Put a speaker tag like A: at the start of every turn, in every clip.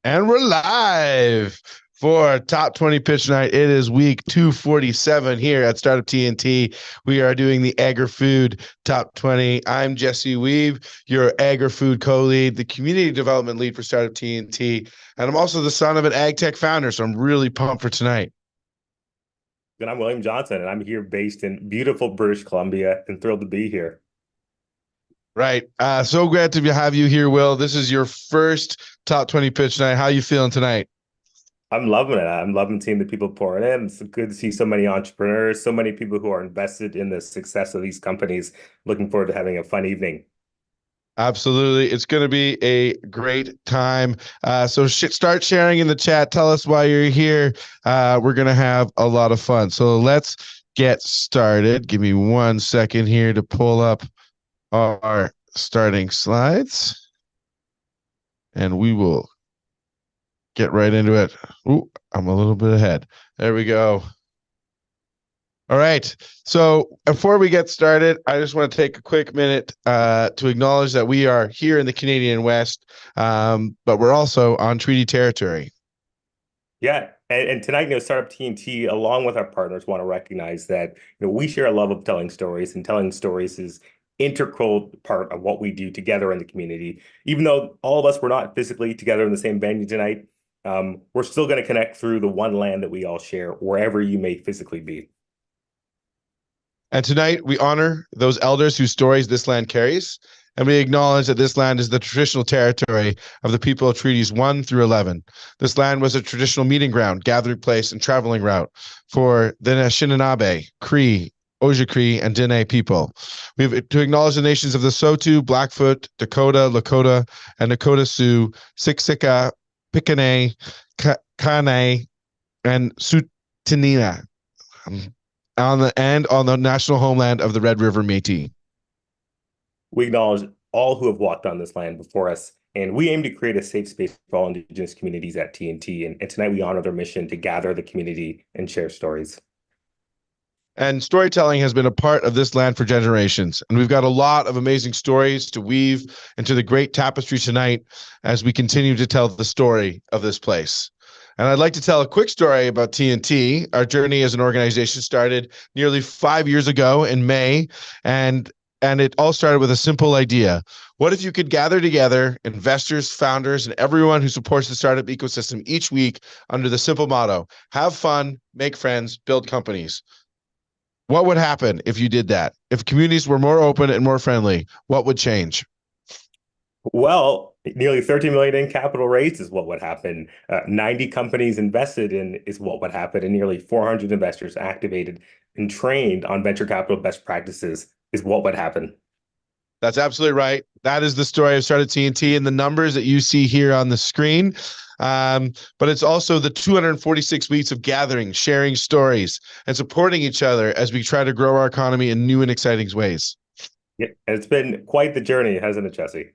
A: And we're live for Top 20 Pitch Night. It is week 247 here at Startup TNT. We are doing the Agri-Food Top 20. I'm Jesse Weave, your Agri-Food co-lead, the community development lead for Startup TNT, and I'm also the son of an ag tech founder, so I'm really pumped for tonight.
B: And I'm William Johnson, and I'm here based in beautiful British Columbia and thrilled to be here.
A: Right. So glad to have you here, Will. This is your first Top 20 Pitch Night. How you feeling tonight?
B: I'm loving it. I'm loving seeing the people pouring in. It's good to see so many entrepreneurs, so many people who are invested in the success of these companies. Looking forward to having a fun evening.
A: Absolutely. It's going to be a great time. So start sharing in the chat. Tell us why you're here. We're going to have a lot of fun. So let's get started. Give me 1 second here to pull up our starting slides, and we will get right into it. Ooh, I'm a little bit ahead. There we go. All right. So before we get started, I just want to take a quick minute to acknowledge that we are here in the Canadian West, but we're also on treaty territory.
B: Yeah, and tonight, Startup TNT, along with our partners, want to recognize that we share a love of telling stories, and telling stories is integral part of what we do together in the community. Even though all of us were not physically together in the same venue tonight, we're still going to connect through the one land that we all share, wherever you may physically be.
A: And tonight we honor those elders whose stories this land carries, and we acknowledge that this land is the traditional territory of the people of Treaties 1 through 11. This land was a traditional meeting ground, gathering place, and traveling route for the Anishinaabe, Cree, Ojibwe, and Dene people. We have to acknowledge the nations of the Saulteaux, Blackfoot, Dakota, Lakota, and Nakota Sioux, Siksika, Piikani, Kainai, and Tsuut'ina on the national homeland of the Red River Métis.
B: We acknowledge all who have walked on this land before us, and we aim to create a safe space for all Indigenous communities at TNT. And tonight we honor their mission to gather the community and share stories.
A: And storytelling has been a part of this land for generations. And we've got a lot of amazing stories to weave into the great tapestry tonight as we continue to tell the story of this place. And I'd like to tell a quick story about TNT. Our journey as an organization started nearly 5 years ago in May, and it all started with a simple idea. What if you could gather together investors, founders, and everyone who supports the startup ecosystem each week under the simple motto, have fun, make friends, build companies? What would happen if you did that? If communities were more open and more friendly, what would change?
B: Well, nearly 13 million in capital raised is what would happen. 90 companies invested in is what would happen, and nearly 400 investors activated and trained on venture capital best practices is what would happen.
A: That's absolutely right. That is the story of Startup TNT and the numbers that you see here on the screen. But it's also the 246 weeks of gathering, sharing stories, and supporting each other as we try to grow our economy in new and exciting ways.
B: Yeah, and it's been quite the journey, hasn't it, Jesse?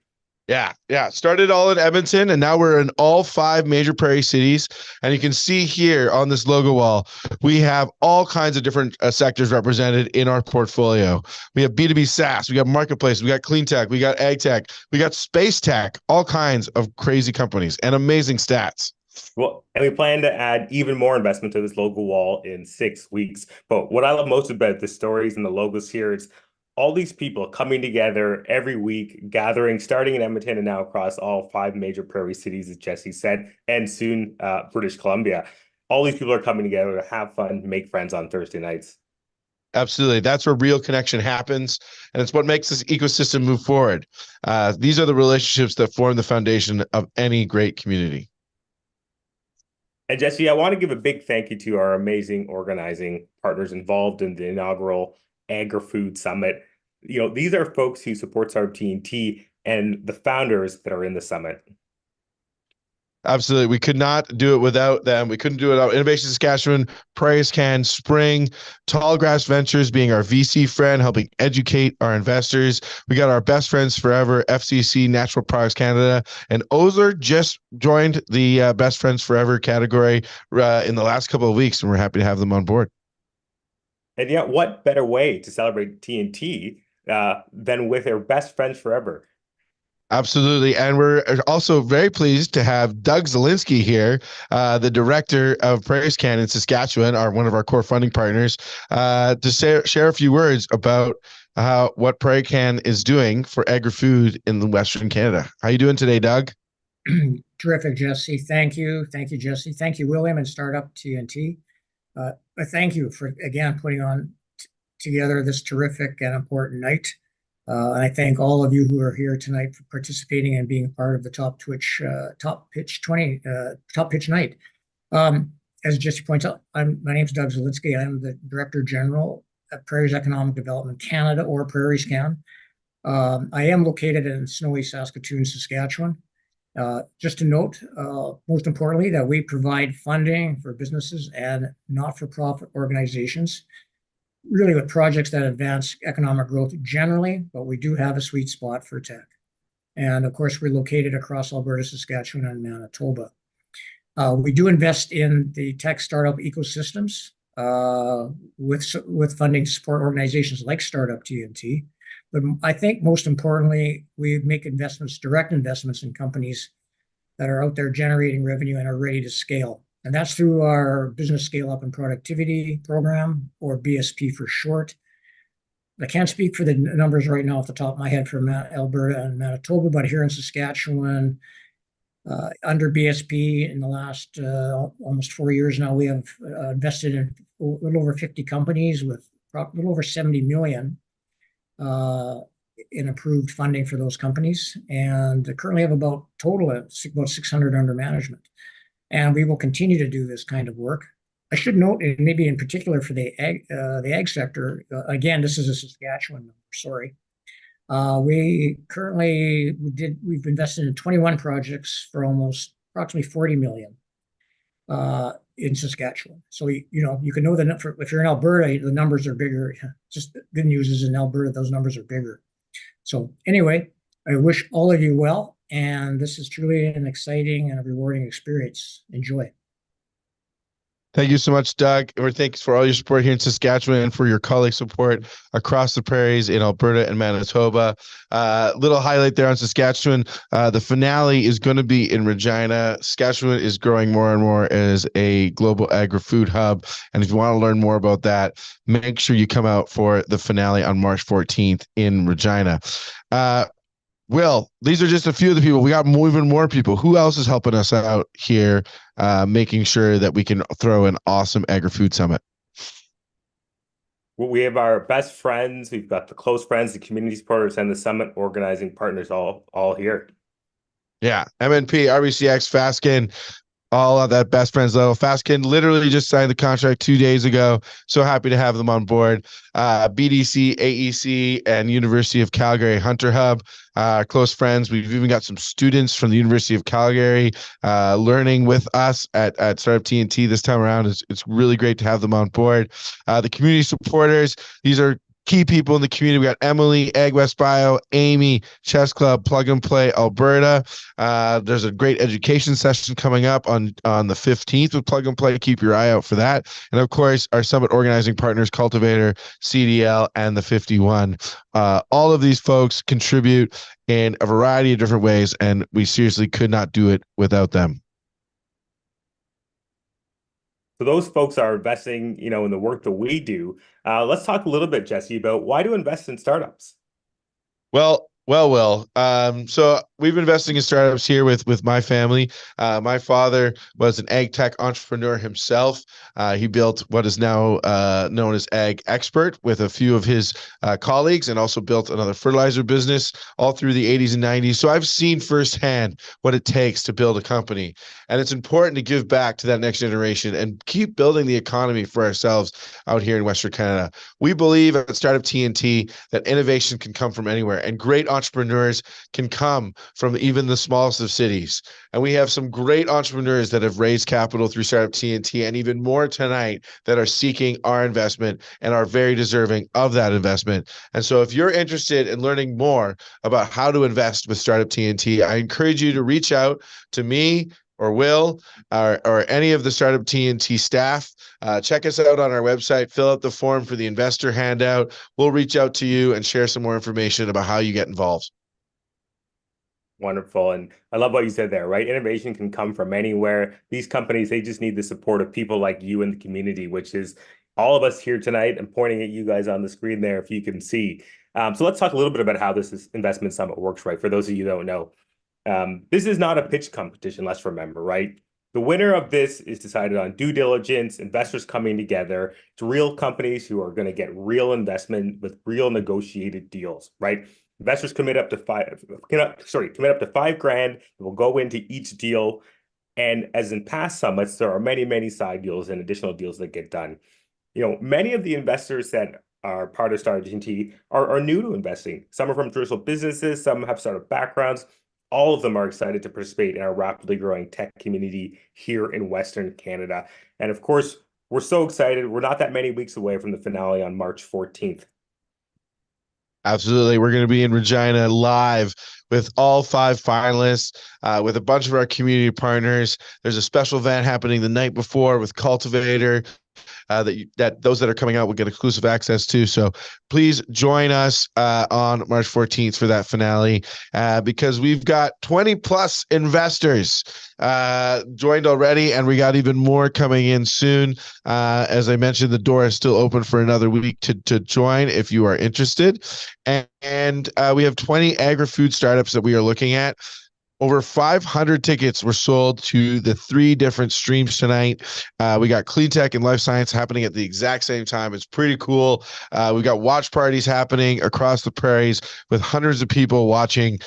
A: Yeah. Started all in Edmonton, and now we're in all 5 major prairie cities. And you can see here on this logo wall, we have all kinds of different sectors represented in our portfolio. We have B2B SaaS, we got marketplace, we got clean tech, we got ag tech, we got space tech, all kinds of crazy companies and amazing stats.
B: Well, and we plan to add even more investment to this logo wall in 6 weeks. But what I love most about the stories and the logos here is all these people coming together every week, gathering, starting in Edmonton and now across all 5 major prairie cities, as Jesse said, and soon British Columbia. All these people are coming together to have fun, make friends on Thursday nights.
A: Absolutely. That's where real connection happens. And it's what makes this ecosystem move forward. These are the relationships that form the foundation of any great community.
B: And Jesse, I want to give a big thank you to our amazing organizing partners involved in the inaugural Agri-Food Summit. These are folks who support our TNT and the founders that are in the summit.
A: Absolutely. We could not do it without them. We couldn't do it without Innovation Saskatchewan, Prairie Can, Spring, Tallgrass Ventures being our VC friend, helping educate our investors. We got our best friends forever, FCC, Natural Products Canada, and Ozler just joined the Best Friends Forever category in the last couple of weeks, and we're happy to have them on board.
B: And yet, what better way to celebrate TNT than with their best friends forever?
A: Absolutely. And we're also very pleased to have Doug Zielinski here, the director of Prairie Scan in Saskatchewan, one of our core funding partners, to share a few words about what Prairie Scan is doing for agri-food in the Western Canada. How you doing today, Doug?
C: Terrific, Jesse. Thank you. Thank you, Jesse. Thank you, William, and Startup TNT. Thank you for, again, putting on together this terrific and important night. And I thank all of you who are here tonight for participating and being part of the Top Pitch night. As Jesse points out, my name is Doug Zielinski. I'm the Director General at Prairie's Economic Development Canada, or Prairie Scan. I am located in snowy Saskatoon, Saskatchewan. Just to note, most importantly, that we provide funding for businesses and not-for-profit organizations, really with projects that advance economic growth generally, but we do have a sweet spot for tech. And of course, we're located across Alberta, Saskatchewan, and Manitoba. We do invest in the tech startup ecosystems with funding to support organizations like Startup TNT. But I think most importantly, we make direct investments in companies that are out there generating revenue and are ready to scale. And that's through our Business Scale Up and Productivity Program, or BSP for short. I can't speak for the numbers right now off the top of my head for Alberta and Manitoba, but here in Saskatchewan, under BSP in the last almost 4 years now, we have invested in a little over 50 companies with a little over 70 million in approved funding for those companies, and currently have about 600 under management. And we will continue to do this kind of work. I should note, and maybe in particular for the ag sector, again, this is a Saskatchewan number, sorry. We've invested in 21 projects for approximately 40 million in Saskatchewan. So, you can know that if you're in Alberta, the numbers are bigger. Just the good news is in Alberta, those numbers are bigger. So anyway, I wish all of you well, and this is truly an exciting and a rewarding experience. Enjoy.
A: Thank you so much, Doug. And thanks for all your support here in Saskatchewan and for your colleague support across the prairies in Alberta and Manitoba. Little highlight there on Saskatchewan. The finale is going to be in Regina. Saskatchewan is growing more and more as a global agri-food hub. And if you want to learn more about that, make sure you come out for the finale on March 14th in Regina. Will, these are just a few of the people. We got even more people. Who else is helping us out here, making sure that we can throw an awesome agri-food summit?
B: Well, we have our best friends. We've got the close friends, the community supporters, and the summit organizing partners all here.
A: Yeah, MNP, RBCX, Faskin, all of that best friends level. Faskin literally just signed the contract 2 days ago. So happy to have them on board. BDC, AEC, and University of Calgary Hunter Hub, close friends. We've even got some students from the University of Calgary learning with us at Startup TNT this time around. It's really great to have them on board. The community supporters, these are key people in the community. We got Emily, Ag West Bio, Amy, Chess Club, Plug and Play, Alberta. There's a great education session coming up on the 15th with Plug and Play. Keep your eye out for that. And of course, our summit organizing partners, Cultivator, CDL, and the 51. All of these folks contribute in a variety of different ways, and we seriously could not do it without them.
B: So those folks are investing, in the work that we do. Let's talk a little bit, Jesse, about why to invest in startups.
A: Well. So we've been investing in startups here with my family. My father was an ag tech entrepreneur himself. He built what is now known as Ag Expert with a few of his colleagues, and also built another fertilizer business all through the 80s and 90s. So I've seen firsthand what it takes to build a company. And it's important to give back to that next generation and keep building the economy for ourselves out here in Western Canada. We believe at Startup TNT that innovation can come from anywhere, and great entrepreneurs can come from even the smallest of cities. And we have some great entrepreneurs that have raised capital through Startup TNT, and even more tonight that are seeking our investment and are very deserving of that investment. And so if you're interested in learning more about how to invest with Startup TNT, I encourage you to reach out to me or Will or any of the Startup TNT staff. Check us out on our website, fill out the form for the investor handout. We'll reach out to you and share some more information about how you get involved.
B: Wonderful. And I love what you said there, right? Innovation can come from anywhere. These companies, they just need the support of people like you in the community, which is all of us here tonight. I'm pointing at you guys on the screen there if you can see. So let's talk a little bit about how investment summit works, right? For those of you who don't know, this is not a pitch competition, let's remember, right? The winner of this is decided on due diligence, investors coming together. It's real companies who are going to get real investment with real negotiated deals, right? Investors commit up to $5,000 that will go into each deal. And as in past summits, there are many, many side deals and additional deals that get done. Many of the investors that are part of StartUp T are new to investing. Some are from traditional businesses, some have startup backgrounds. All of them are excited to participate in our rapidly growing tech community here in Western Canada. And of course, we're so excited. We're not that many weeks away from the finale on March 14th.
A: Absolutely. We're going to be in Regina live with all 5 finalists, with a bunch of our community partners. There's a special event happening the night before with Cultivator, that those that are coming out will get exclusive access to. So please join us on March 14th for that finale, because we've got 20 plus investors joined already, and we got even more coming in soon. As I mentioned, the door is still open for another week to join if you are interested. And we have 20 agri-food startups that we are looking at. Over 500 tickets were sold to the 3 different streams tonight. We got clean tech and life science happening at the exact same time. It's pretty cool. We got watch parties happening across the prairies with hundreds of people watching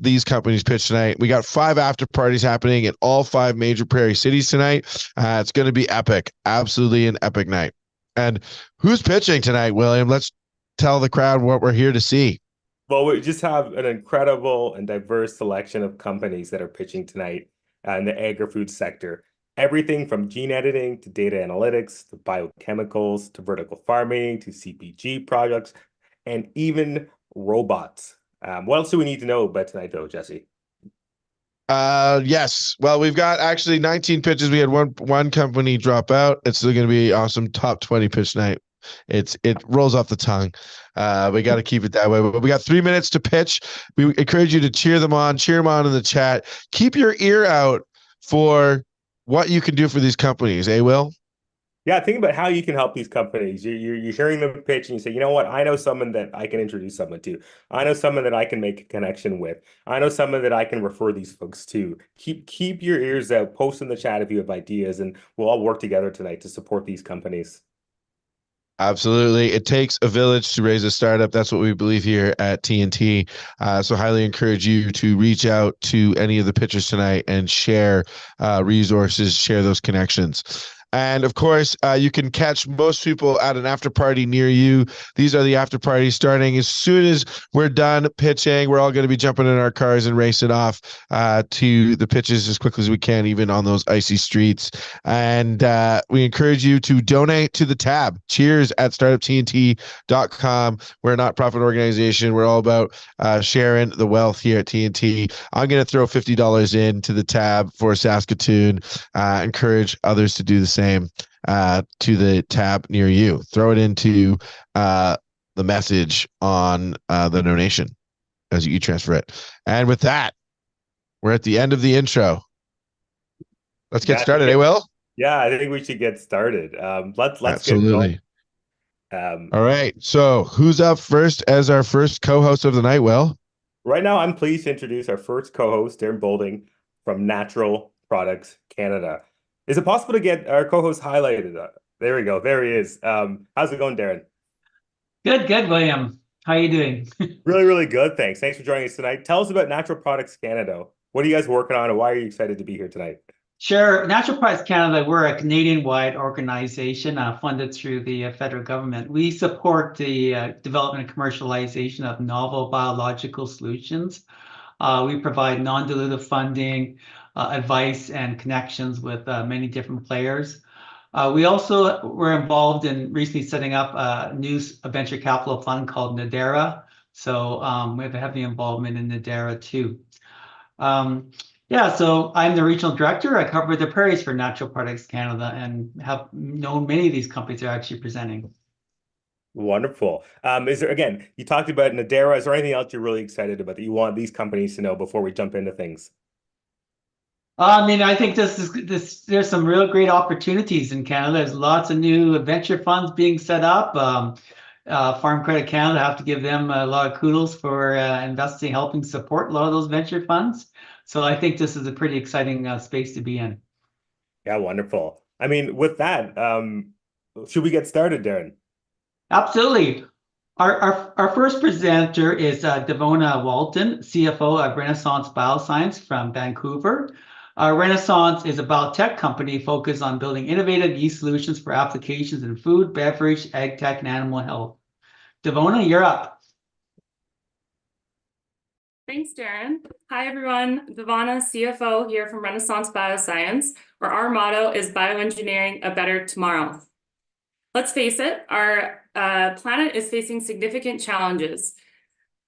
A: these companies pitch tonight. We got 5 after parties happening at all 5 major prairie cities tonight. It's going to be epic. Absolutely an epic night. And who's pitching tonight, William? Let's tell the crowd what we're here to see.
B: Well, we just have an incredible and diverse selection of companies that are pitching tonight in the agri-food sector. Everything from gene editing to data analytics to biochemicals to vertical farming to CPG projects and even robots. What else do we need to know about tonight, though, Jesse?
A: Yes. Well, we've got actually 19 pitches. We had one company drop out. It's still going to be awesome top 20 pitch night. It rolls off the tongue. We got to keep it that way. But we got 3 minutes to pitch. We encourage you to cheer them on in the chat. Keep your ear out for what you can do for these companies, Will?
B: Yeah, think about how you can help these companies. You're hearing them pitch and you say, you know what, I know someone that I can introduce someone to. I know someone that I can make a connection with. I know someone that I can refer these folks to. Keep your ears out, post in the chat if you have ideas, and we'll all work together tonight to support these companies.
A: Absolutely. It takes a village to raise a startup. That's what we believe here at TNT. So highly encourage you to reach out to any of the pitchers tonight and share resources, share those connections. And of course, you can catch most people at an after party near you. These are the after parties starting as soon as we're done pitching. We're all going to be jumping in our cars and racing off to the pitches as quickly as we can, even on those icy streets. And we encourage you to donate to the tab. Cheers at startuptnt.com. We're a not-profit organization. We're all about sharing the wealth here at TNT. I'm going to throw $50 into the tab for Saskatoon. Encourage others to do the same to the tab near you. Throw it into the message on the donation as you transfer it. And with that, we're at the end of the intro. Let's get started, Will?
B: Yeah, I think we should get started. Let's
A: Absolutely.
B: Get going.
A: All right. So who's up first as our first co-host of the night, Will?
B: Right now, I'm pleased to introduce our first co-host, Darren Boulding from Natural Products Canada. Is it possible to get our co-host highlighted? There we go. There he is. How's it going, Darren?
D: Good, William. How are you doing?
B: Really, really good. Thanks for joining us tonight. Tell us about Natural Products Canada. What are you guys working on, and why are you excited to be here tonight?
D: Sure. Natural Products Canada, we're a Canadian-wide organization funded through the federal government. We support the development and commercialization of novel biological solutions. We provide non-dilutive funding, advice, and connections with many different players. We also were involved in recently setting up a new venture capital fund called Nadera. So we have a heavy involvement in Nadera too. So I'm the regional director. I cover the prairies for Natural Products Canada and have known many of these companies are actually presenting.
B: Wonderful. Is there, again, you talked about Nadera. Is there anything else you're really excited about that you want these companies to know before we jump into things?
D: I mean, I think there's some real great opportunities in Canada. There's lots of new venture funds being set up. Farm Credit Canada, have to give them a lot of kudos for investing, helping support a lot of those venture funds. So I think this is a pretty exciting space to be in.
B: Yeah, wonderful. I mean, with that, should we get started, Darren?
D: Absolutely. Our first presenter is Devona Walton, CFO of Renaissance Bioscience from Vancouver. Renaissance is a biotech company focused on building innovative yeast solutions for applications in food, beverage, ag tech, and animal health. Devona, you're up.
E: Thanks, Darren. Hi, everyone. Devona, CFO here from Renaissance Bioscience, where our motto is bioengineering a better tomorrow. Let's face it, our planet is facing significant challenges,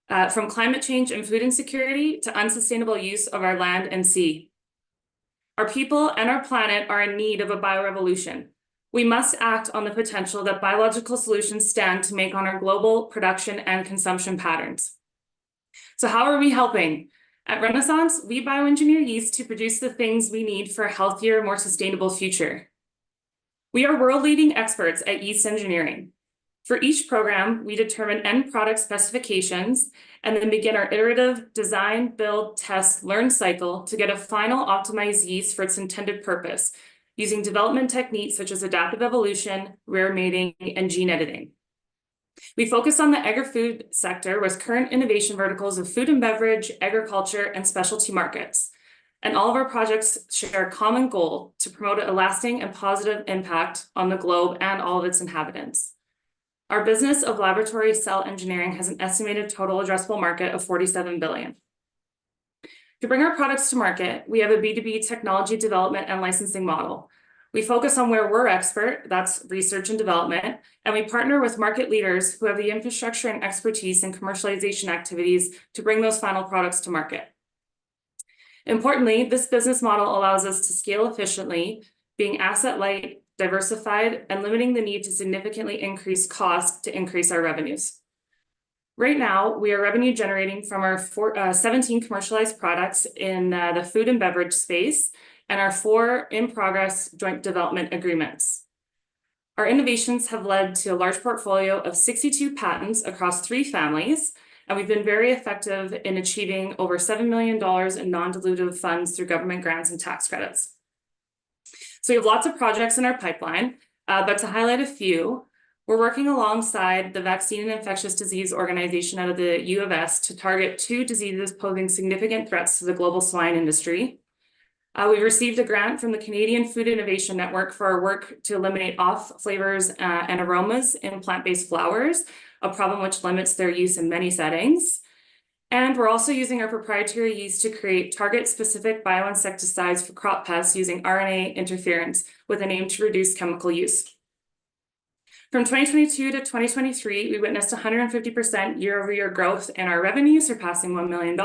E: from climate change and food insecurity to unsustainable use of our land and sea. Our people and our planet are in need of a biorevolution. We must act on the potential that biological solutions stand to make on our global production and consumption patterns. So how are we helping? At Renaissance, we bioengineer yeast to produce the things we need for a healthier, more sustainable future. We are world-leading experts at yeast engineering. For each program, we determine end product specifications and then begin our iterative design, build, test, learn cycle to get a final optimized yeast for its intended purpose, using development techniques such as adaptive evolution, rare mating, and gene editing. We focus on the agri-food sector with current innovation verticals of food and beverage, agriculture, and specialty markets. And all of our projects share a common goal to promote a lasting and positive impact on the globe and all of its inhabitants. Our business of laboratory cell engineering has an estimated total addressable market of $47 billion. To bring our products to market, we have a B2B technology development and licensing model. We focus on where we're expert, that's research and development, and we partner with market leaders who have the infrastructure and expertise in commercialization activities to bring those final products to market. Importantly, this business model allows us to scale efficiently, being asset light, diversified, and limiting the need to significantly increase costs to increase our revenues. Right now, we are revenue generating from our 17 commercialized products in the food and beverage space and our 4 in-progress joint development agreements. Our innovations have led to a large portfolio of 62 patents across 3 families, and we've been very effective in achieving over $7 million in non-dilutive funds through government grants and tax credits. So we have lots of projects in our pipeline, but to highlight a few, we're working alongside the Vaccine and Infectious Disease Organization out of the U of S to target 2 diseases posing significant threats to the global swine industry. We've received a grant from the Canadian Food Innovation Network for our work to eliminate off flavors and aromas in plant-based flours, a problem which limits their use in many settings. And we're also using our proprietary yeast to create target-specific bioinsecticides for crop pests using RNA interference with an aim to reduce chemical use. From 2022 to 2023, we witnessed 150% year-over-year growth in our revenue, surpassing $1 million.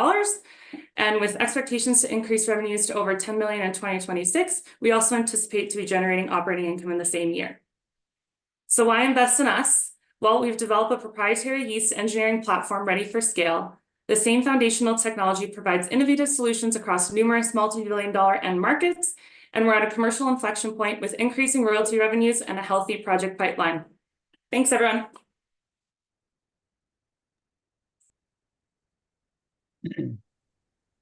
E: And with expectations to increase revenues to over $10 million in 2026, we also anticipate to be generating operating income in the same year. So why invest in us? Well, we've developed a proprietary yeast engineering platform ready for scale. The same foundational technology provides innovative solutions across numerous multi-billion-dollar end markets, and we're at a commercial inflection point with increasing royalty revenues and a healthy project pipeline. Thanks, everyone.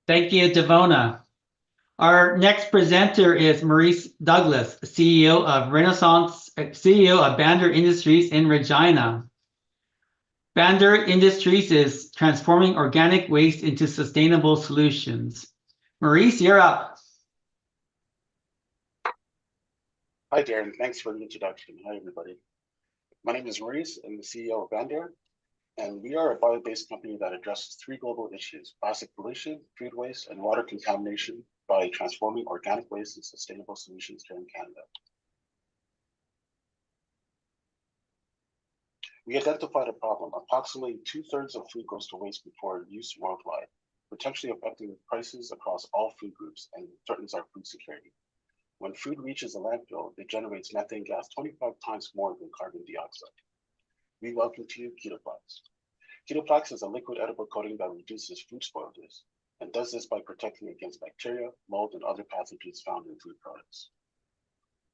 D: Thank you, Devona. Our next presenter is Maurice Douglas, CEO of Bander Industries in Regina. Bander Industries is transforming organic waste into sustainable solutions. Maurice, you're up.
F: Hi, Darren. Thanks for the introduction. Hi, everybody. My name is Maurice. I'm the CEO of Bander, and we are a bio-based company that addresses 3 global issues: plastic pollution, food waste, and water contamination by transforming organic waste into sustainable solutions here in Canada. We identified a problem. Approximately 2/3 of food goes to waste before use worldwide, potentially affecting prices across all food groups and threatens our food security. When food reaches a landfill, it generates methane gas 25 times more than carbon dioxide. we welcome to you Ketoplex. Ketoplex is a liquid edible coating that reduces food spoilage and does this by protecting against bacteria, mold, and other pathogens found in food products.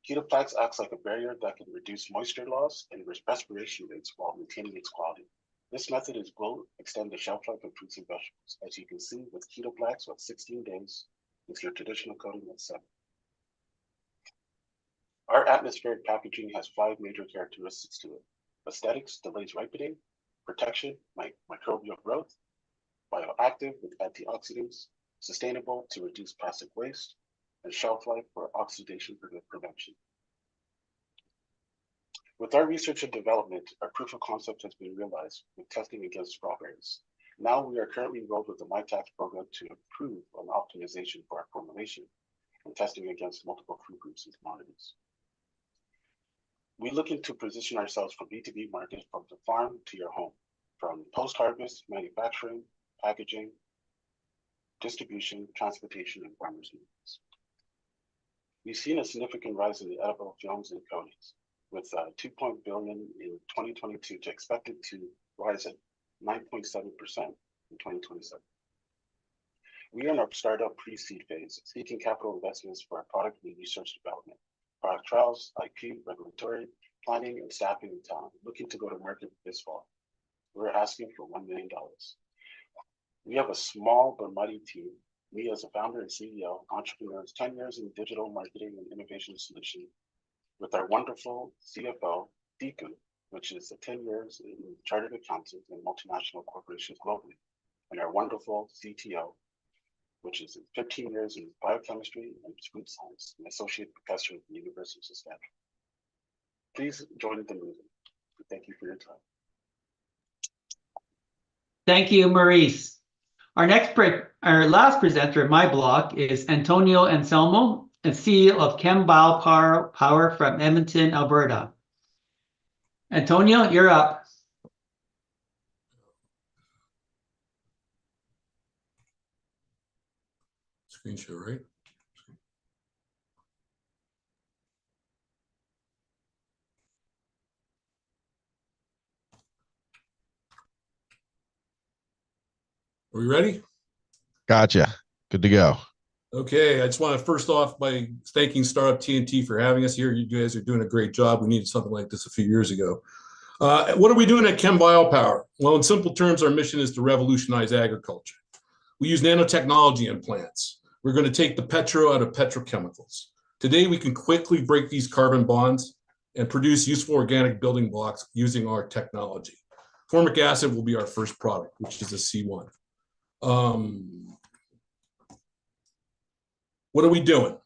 F: Ketoplex acts like a barrier that can reduce moisture loss and respiration rates while maintaining its quality. This method will extend the shelf life of fruits and vegetables, as you can see with Ketoplex with 16 days, with your traditional coating at 7. Our atmospheric packaging has 5 major characteristics to it. Aesthetics delays ripening, protection, microbial growth, bioactive with antioxidants, sustainable to reduce plastic waste, and shelf life for oxidation prevention. With our research and development, our proof of concept has been realized with testing against strawberries. Now we are currently enrolled with the MyTax program to improve on optimization for our formulation and testing against multiple food groups and commodities. We're looking to position ourselves for B2B market from the farm to your home, from post-harvest, manufacturing, packaging, distribution, transportation, and farmers markets. We've seen a significant rise in the edible films and coatings, with 2 billion in 2022 to expected to rise at 9.7% in 2027. We are in our startup pre-seed phase, seeking capital investments for our product and research development, product trials, IP, regulatory, planning, and staffing and talent, looking to go to market this fall. We're asking for $1 million. We have a small but mighty team. Me as a founder and CEO, entrepreneurs, 10 years in digital marketing and innovation solution, with our wonderful CFO, Geco, which is 10 years in chartered accountant and multinational corporations globally, and our wonderful CTO, which is 15 years in biochemistry and food science, an associate professor at the University of Saskatchewan. Please join the movement. Thank you for your time.
D: Thank you, Maurice. Our last presenter in my block is Antonio Anselmo, and CEO of ChemBioPower from Edmonton, Alberta. Antonio, you're up.
G: Screen share, right? Are we ready?
A: Gotcha. Good to go.
G: Okay, I just want to first off by thanking Startup TNT for having us here. You guys are doing a great job. We needed something like this a few years ago. What are we doing at ChemBioPower? Well, in simple terms, our mission is to revolutionize agriculture. We use nanotechnology in plants. We're going to take the petro out of petrochemicals. Today, we can quickly break these carbon bonds and produce useful organic building blocks using our technology. Formic acid will be our first product, which is a C1. What are we doing?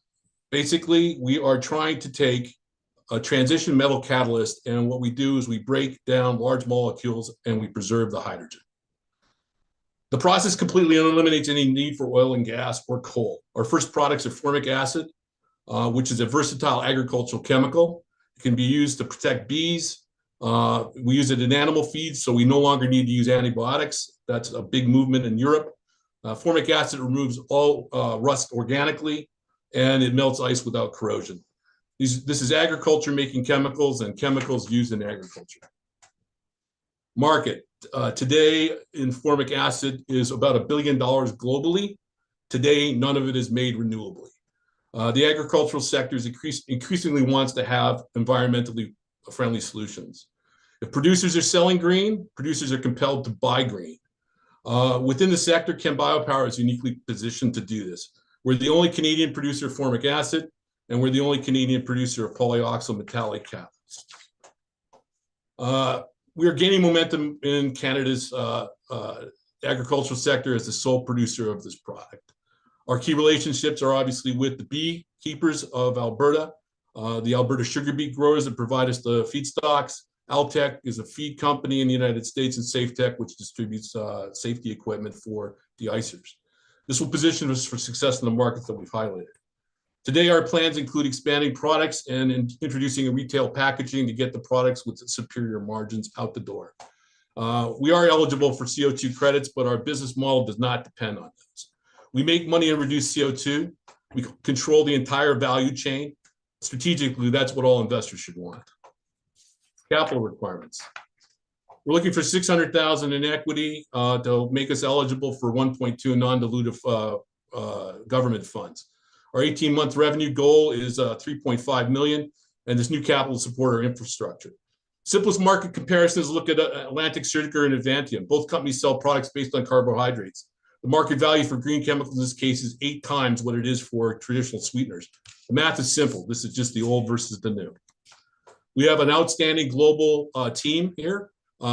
G: Basically, we are trying to take a transition metal catalyst, and what we do is we break down large molecules and we preserve the hydrogen. The process completely eliminates any need for oil and gas or coal. Our first products are formic acid, which is a versatile agricultural chemical. It can be used to protect bees. We use it in animal feeds, so we no longer need to use antibiotics. That's a big movement in Europe. Formic acid removes all rust organically, and it melts ice without corrosion. This is agriculture making chemicals and chemicals used in agriculture. Market. Today in formic acid is about $1 billion globally. Today, none of it is made renewably. The agricultural sector increasingly wants to have environmentally friendly solutions. If producers are selling green, producers are compelled to buy green. Within the sector, ChemBioPower is uniquely positioned to do this. We're the only Canadian producer of formic acid, and we're the only Canadian producer of polyoxyl metallic catalysts. We are gaining momentum in Canada's agricultural sector as the sole producer of this product. Our key relationships are obviously with the beekeepers of Alberta, the Alberta sugar beet growers that provide us the feedstocks. Altec is a feed company in the United States, and SafeTech, which distributes safety equipment for de-icers. This will position us for success in the markets that we've highlighted. Today, our plans include expanding products and introducing a retail packaging to get the products with superior margins out the door. We are eligible for CO2 credits, but our business model does not depend on those. We make money and reduce CO2. We control the entire value chain. Strategically, that's what all investors should want. Capital requirements. We're looking for 600,000 in equity to make us eligible for 1.2 non-dilutive government funds. Our 18-month revenue goal is 3.5 million, and this new capital support our infrastructure. Simplest market comparisons look at Atlantic Sugar and Avantium. Both companies sell products based on carbohydrates. The market value for green chemicals in this case is 8 times what it is for traditional sweeteners. The math is simple. This is just the old versus the new. We have an outstanding global team here.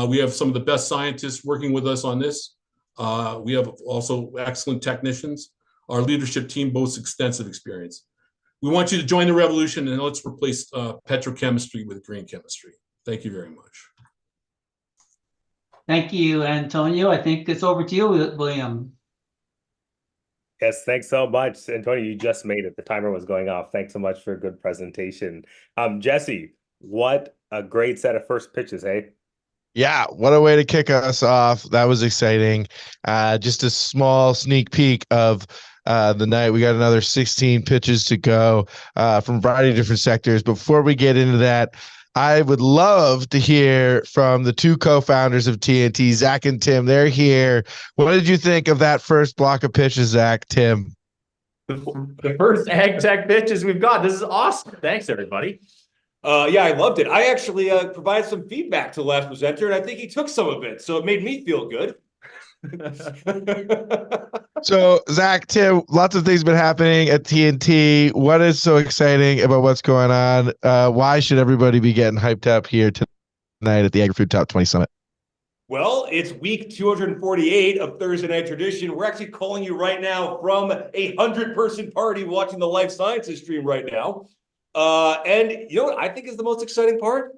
G: We have some of the best scientists working with us on this. We have also excellent technicians. Our leadership team boasts extensive experience. We want you to join the revolution, and let's replace petrochemistry with green chemistry. Thank you very much.
D: Thank you, Antonio. I think it's over to you, William.
B: Yes, thanks so much. Antonio, you just made it. The timer was going off. Thanks so much for a good presentation. Jesse, what a great set of first pitches, hey?
A: Yeah, what a way to kick us off. That was exciting. Just a small sneak peek of the night. We got another 16 pitches to go from a variety of different sectors. Before we get into that, I would love to hear from the two co-founders of TNT, Zach and Tim. They're here. What did you think of that first block of pitches, Zach, Tim?
H: The first ag tech pitches we've got. This is awesome. Thanks, everybody. Yeah, I loved it. I actually provided some feedback to the last presenter, and I think he took some of it, so it made me feel good.
A: So, Zach, Tim, lots of things been happening at TNT. What is so exciting about what's going on? Why should everybody be getting hyped up here tonight at the Agri-Food Top 20 Summit?
H: Well, it's week 248 of Thursday Night Tradition. We're actually calling you right now from a 100-person party watching the Life Sciences stream right now. And you know what I think is the most exciting part?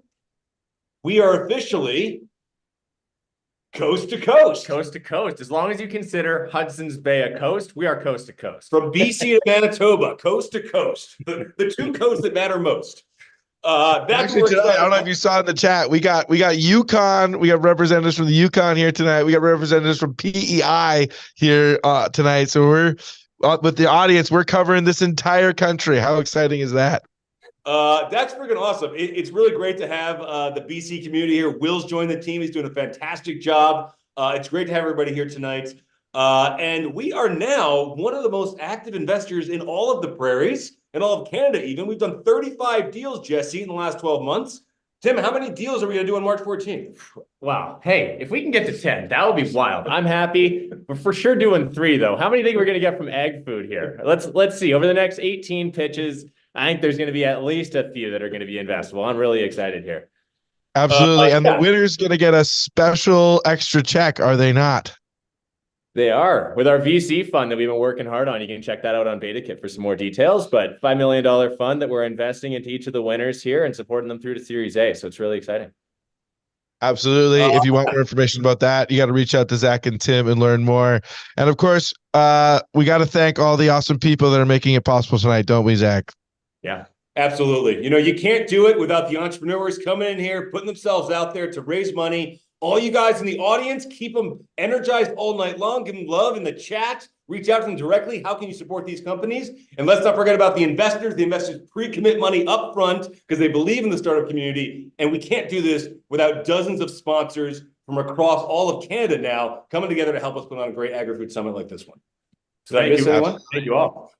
H: We are officially coast to coast. Coast to coast. As long as you consider Hudson's Bay a coast, we are coast to coast. From BC to Manitoba, coast to coast. The two coasts that matter most. That's
A: Actually, tonight, I don't know if you saw in the chat, we got Yukon, we got representatives from the Yukon here tonight. We got representatives from PEI here tonight. So we're with the audience, we're covering this entire country. How exciting is that?
H: That's freaking awesome. It's really great to have the BC community here. Will's joined the team. He's doing a fantastic job. It's great to have everybody here tonight. And we are now one of the most active investors in all of the prairies, and all of Canada even. We've done 35 deals, Jesse, in the last 12 months. Tim, how many deals are we going to do on March 14th?
I: Wow. Hey, if we can get to 10, that would be wild. I'm happy. We're for sure doing 3, though. How many think we're going to get from AgFood here? Let's see. Over the next 18 pitches, I think there's going to be at least a few that are going to be investable. I'm really excited here.
A: Absolutely. And the winner's going to get a special extra check, are they not?
I: They are. With our VC fund that we've been working hard on. You can check that out on BetaKit for some more details. But $5 million fund that we're investing into each of the winners here and supporting them through to Series A. So it's really exciting.
A: Absolutely. If you want more information about that, you got to reach out to Zach and Tim and learn more. And of course, we got to thank all the awesome people that are making it possible tonight, don't we, Zach?
H: Yeah, absolutely. You know, you can't do it without the entrepreneurs coming in here, putting themselves out there to raise money. All you guys in the audience, keep them energized all night long. Give them love in the chat. Reach out to them directly. How can you support these companies? And let's not forget about the investors. The investors pre-commit money up front because they believe in the startup community. And we can't do this without dozens of sponsors from across all of Canada now coming together to help us put on a great agri-food summit like this one. So thank you, everyone. Thank you all.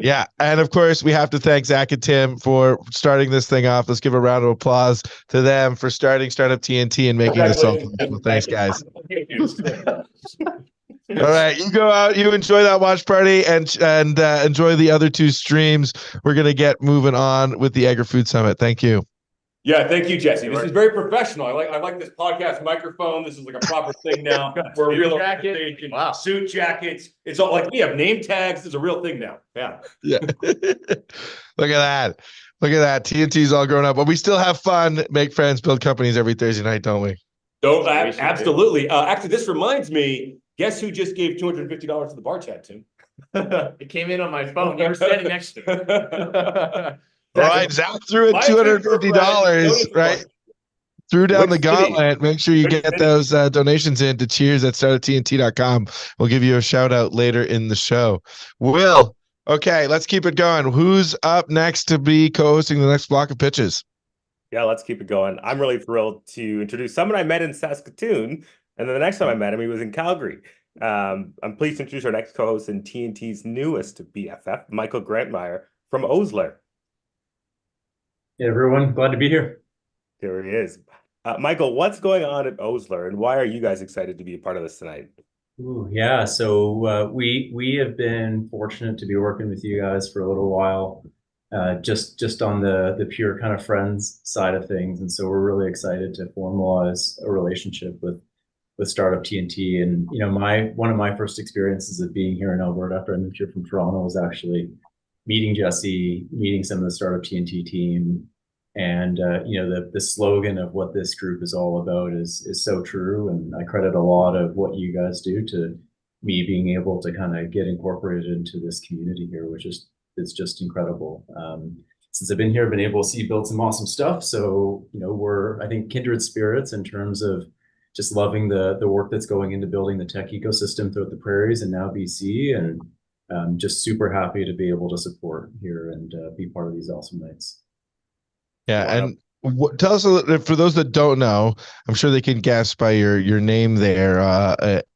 A: Yeah. And of course, we have to thank Zach and Tim for starting this thing off. Let's give a round of applause to them for starting Startup TNT and making this all possible. Thanks, guys. All right, you go out, you enjoy that watch party, and enjoy the other 2 streams. We're going to get moving on with the Agri-Food Summit. Thank you.
H: Yeah, thank you, Jesse. This is very professional. I like this podcast microphone. This is like a proper thing now. We're a real organization. Wow. Suit jackets. It's all like we have name tags. This is a real thing now. Yeah.
A: Yeah. Look at that. Look at that. TNT's all grown up, but we still have fun, make friends, build companies every Thursday night, don't we?
H: Oh, absolutely. Actually, this reminds me. Guess who just gave $250 to the bar chat, Tim?
I: It came in on my phone. You were standing next to me.
A: All right, Zach threw in $250, right? Threw down the gauntlet. Make sure you get those donations in to cheers@startuptnt.com. We'll give you a shout out later in the show. Will, okay, let's keep it going. Who's up next to be co-hosting the next block of pitches?
B: Yeah, let's keep it going. I'm really thrilled to introduce someone I met in Saskatoon, and then the next time I met him, he was in Calgary. I'm pleased to introduce our next co-host and TNT's newest BFF, Michael Grantmeyer from Osler.
J: Hey everyone, glad to be here.
B: There he is. Michael, what's going on at Osler, and why are you guys excited to be a part of this tonight?
J: Ooh, yeah, so we have been fortunate to be working with you guys for a little while, just on the pure kind of friends side of things, and so we're really excited to formalize a relationship with Startup TNT. And you know, one of my first experiences of being here in Alberta after I moved here from Toronto was actually meeting Jesse, meeting some of the Startup TNT team. And you know, the slogan of what this group is all about is so true, and I credit a lot of what you guys do to me being able to kind of get incorporated into this community here, which is just incredible. Since I've been here, I've been able to see you build some awesome stuff. So you know, we're, I think, kindred spirits in terms of just loving the work that's going into building the tech ecosystem throughout the prairies and now BC, and just super happy to be able to support here and be part of these awesome nights.
A: Yeah, and tell us a little, for those that don't know, I'm sure they can guess by your name there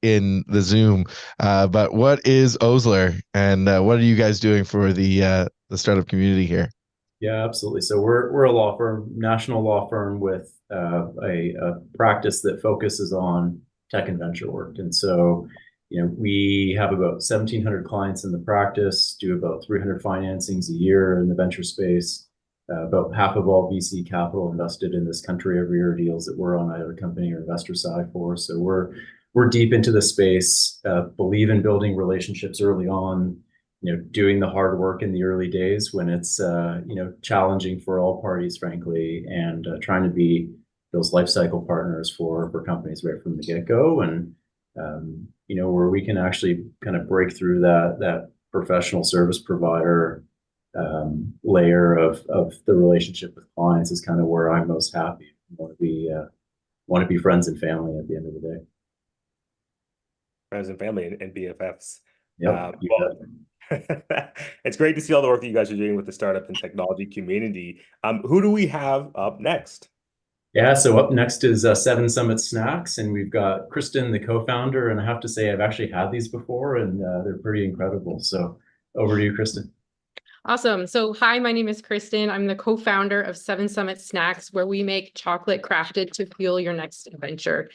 A: in the Zoom. But what is Osler, and what are you guys doing for the startup community here?
J: Yeah, absolutely. So we're a law firm, national law firm with a practice that focuses on tech and venture work. And so, you know, we have about 1,700 clients in the practice, do about 300 financings a year in the venture space. About half of all VC capital invested in this country every year deals that we're on either company or investor side for. So we're deep into the space, believe in building relationships early on, you know, doing the hard work in the early days when it's you know, challenging for all parties, frankly, and trying to be those life cycle partners for companies right from the get-go, and you know, where we can actually kind of break through that professional service provider layer of the relationship with clients is kind of where I'm most happy. Want to be friends and family at the end of the day.
B: Friends and family and BFFs.
J: Yep.
B: It's great to see all the work that you guys are doing with the startup and technology community. Who do we have up next?
J: Yeah, so up next is Seven Summit Snacks, and we've got Kristen, the co-founder, and I have to say I've actually had these before, and they're pretty incredible. So over to you, Kristen.
K: Awesome. So hi, my name is Kristen. I'm the co-founder of Seven Summit Snacks, where we make chocolate crafted to fuel your next adventure.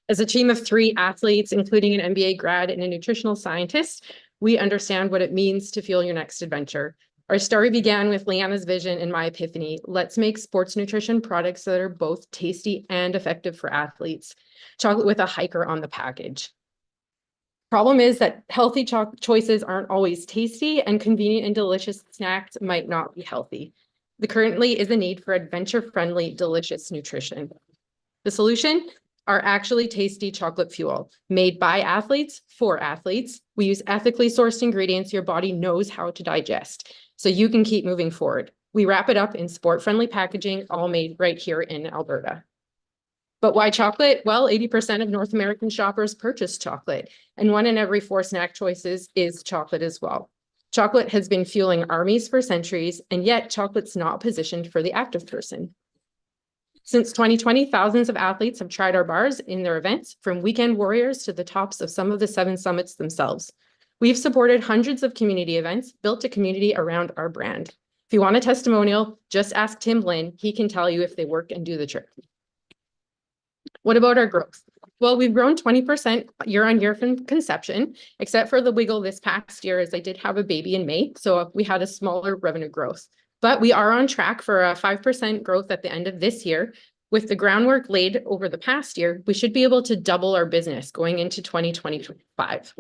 K: As a team of 3 athletes, including an MBA grad and a nutritional scientist, we understand what it means to fuel your next adventure. Our story began with Leanna's vision and my epiphany. Let's make sports nutrition products that are both tasty and effective for athletes. Chocolate with a hiker on the package. Problem is that healthy choices aren't always tasty, and convenient and delicious snacks might not be healthy. There currently is a need for adventure-friendly, delicious nutrition. The solution are actually tasty chocolate fuel made by athletes for athletes. We use ethically sourced ingredients your body knows how to digest, so you can keep moving forward. We wrap it up in sport-friendly packaging, all made right here in Alberta. But why chocolate? Well, 80% of North American shoppers purchase chocolate, and 1 in every 4 snack choices is chocolate as well. Chocolate has been fueling armies for centuries, and yet chocolate's not positioned for the active person. Since 2020, thousands of athletes have tried our bars in their events, from weekend warriors to the tops of some of the 7 summits themselves. We've supported hundreds of community events, built a community around our brand. If you want a testimonial, just ask Tim Lynn. He can tell you if they work and do the trick. What about our growth? Well, we've grown 20% year on year from conception, except for the wiggle this past year, as I did have a baby in May. So we had a smaller revenue growth, but we are on track for a 5% growth at the end of this year. With the groundwork laid over the past year, we should be able to double our business going into 2025.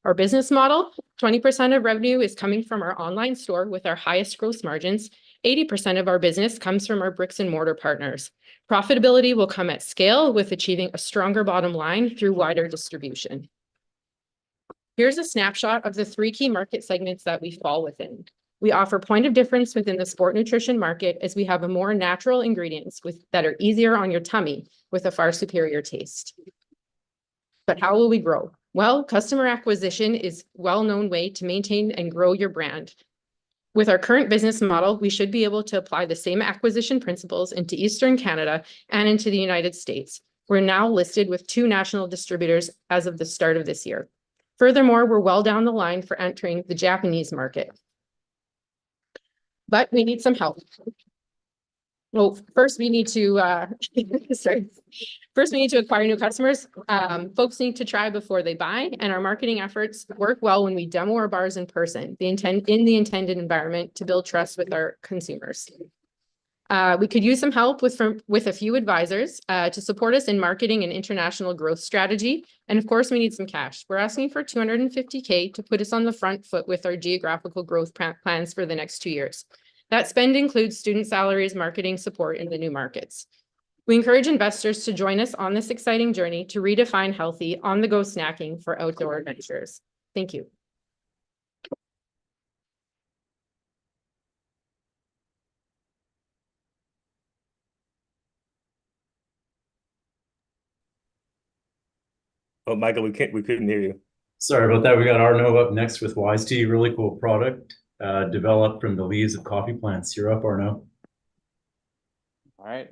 K: Our business model, 20% of revenue is coming from our online store with our highest gross margins. 80% of our business comes from our bricks and mortar partners. Profitability will come at scale with achieving a stronger bottom line through wider distribution. Here's a snapshot of the 3 key market segments that we fall within. We offer point of difference within the sport nutrition market, as we have a more natural ingredients that are easier on your tummy with a far superior taste. But how will we grow? Well, customer acquisition is a well-known way to maintain and grow your brand. With our current business model, we should be able to apply the same acquisition principles into Eastern Canada and into the United States. We're now listed with 2 national distributors as of the start of this year. Furthermore, we're well down the line for entering the Japanese market. But we need some help. Well, first we need to First, we need to acquire new customers. Folks need to try before they buy, and our marketing efforts work well when we demo our bars in person, in the intended environment to build trust with our consumers. We could use some help with a few advisors to support us in marketing and international growth strategy. And of course, we need some cash. We're asking for $250K to put us on the front foot with our geographical growth plans for the next 2 years. That spend includes student salaries, marketing support in the new markets. We encourage investors to join us on this exciting journey to redefine healthy on-the-go snacking for outdoor adventures. Thank you.
B: Oh, Michael, we couldn't hear you.
J: Sorry about that. We got Arno up next with Wize Tea, really cool product developed from the leaves of coffee plants. You're up, Arno.
L: All right.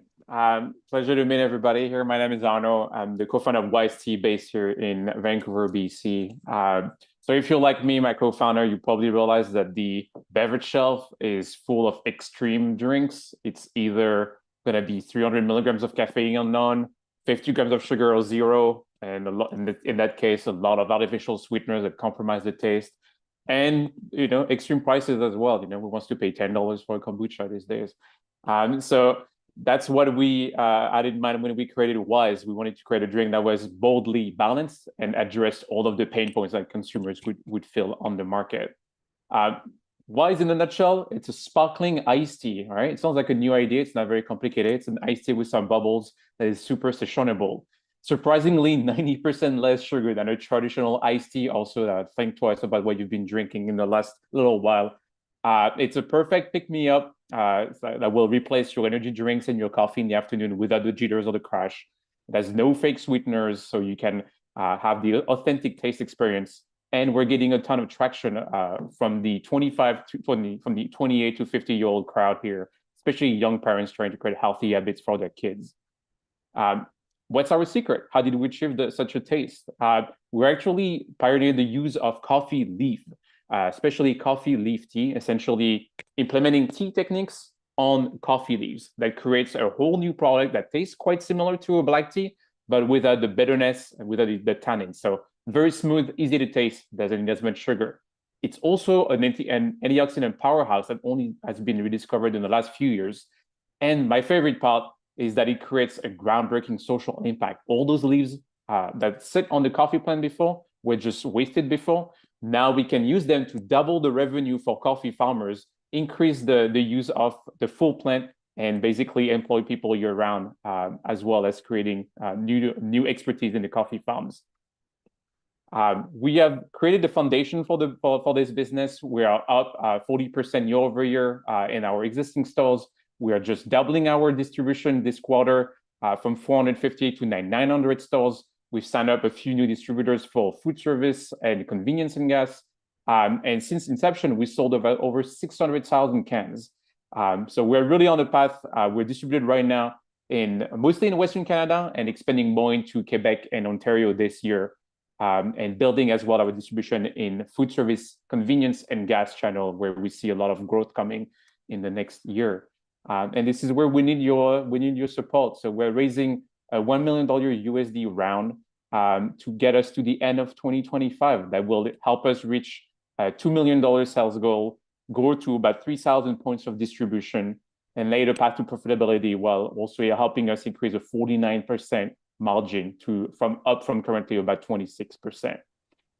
L: Pleasure to meet everybody here. My name is Arno. I'm the co-founder of Wize Tea based here in Vancouver, BC. So if you're like me, my co-founder, you probably realize that the beverage shelf is full of extreme drinks. It's either going to be 300 milligrams of caffeine or none, 50 grams of sugar or zero, and in that case, a lot of artificial sweeteners that compromise the taste. And, extreme prices as well. Who wants to pay $10 for a kombucha these days? So that's what we had in mind when we created Wize. We wanted to create a drink that was boldly balanced and addressed all of the pain points that consumers would feel on the market. Wize, in a nutshell, it's a sparkling iced tea, all right? It sounds like a new idea. It's not very complicated. It's an iced tea with some bubbles that is super sessionable. Surprisingly, 90% less sugar than a traditional iced tea. Also, think twice about what you've been drinking in the last little while. It's a perfect pick-me-up that will replace your energy drinks and your coffee in the afternoon without the jitters or the crash. There's no fake sweeteners, so you can have the authentic taste experience. And we're getting a ton of traction from the 28 to 50-year-old crowd here, especially young parents trying to create healthy habits for their kids. What's our secret? How did we achieve such a taste? We're actually pioneering the use of coffee leaf, especially coffee leaf tea, essentially implementing tea techniques on coffee leaves that creates a whole new product that tastes quite similar to a black tea, but without the bitterness and without the tannin. So very smooth, easy to taste, doesn't need as much sugar. It's also an antioxidant powerhouse that only has been rediscovered in the last few years. And my favorite part is that it creates a groundbreaking social impact. All those leaves that sit on the coffee plant before were just wasted before. Now we can use them to double the revenue for coffee farmers, increase the use of the full plant, and basically employ people year round, as well as creating new expertise in the coffee farms. We have created the foundation for this business. We are up 40% year over year in our existing stores. We are just doubling our distribution this quarter from 450 to 900 stores. We've signed up a few new distributors for food service and convenience and gas. And since inception, we sold over 600,000 cans. So we're really on the path. We're distributed right now mostly in Western Canada and expanding more into Quebec and Ontario this year, and building as well our distribution in food service, convenience, and gas channel, where we see a lot of growth coming in the next year. And this is where we need your support. So we're raising a $1 million USD round to get us to the end of 2025. That will help us reach a $2 million sales goal, go to about 3,000 points of distribution, and lay the path to profitability, while also helping us increase a 49% margin from currently about 26%.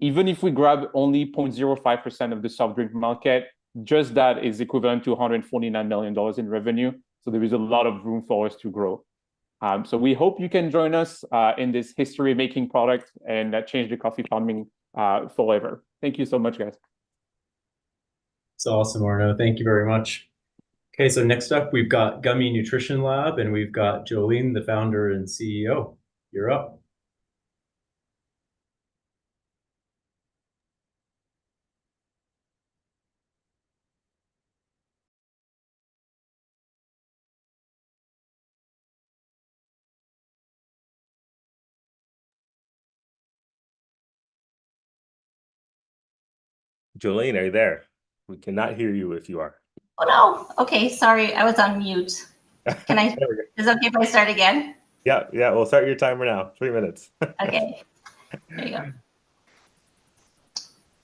L: Even if we grab only 0.05% of the soft drink market, just that is equivalent to $149 million in revenue. So there is a lot of room for us to grow. So we hope you can join us in this history-making product and change the coffee farming forever. Thank you so much, guys.
J: It's awesome, Arno. Thank you very much. Okay, so next up, we've got Gummy Nutrition Lab, and we've got Jolene, the founder and CEO. You're up.
B: Jolene, are you there? We cannot hear you if you are.
M: Oh no. Okay, sorry, I was on mute. Can I?
B: There we go.
M: Is it okay if I start again?
B: Yeah, we'll start your timer now. 3 minutes.
M: Okay, there you go.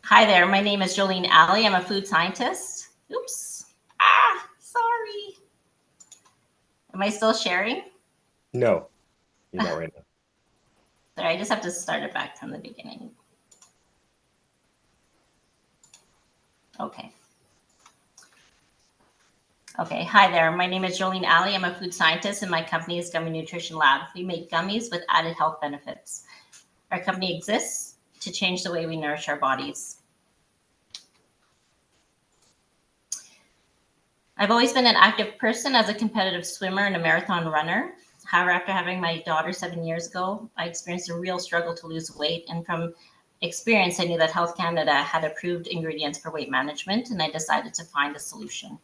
M: Hi there, my name is Jolene Alley. I'm a food scientist. Oops. Sorry. Am I still sharing?
B: No, you're not right now.
M: Sorry, I just have to start it back from the beginning. Okay. Okay, hi there. My name is Jolene Alley. I'm a food scientist and my company is Gummy Nutrition Lab. We make gummies with added health benefits. Our company exists to change the way we nourish our bodies. I've always been an active person as a competitive swimmer and a marathon runner. However, after having my daughter 7 years ago, I experienced a real struggle to lose weight. And from experience, I knew that Health Canada had approved ingredients for weight management, and I decided to find a solution.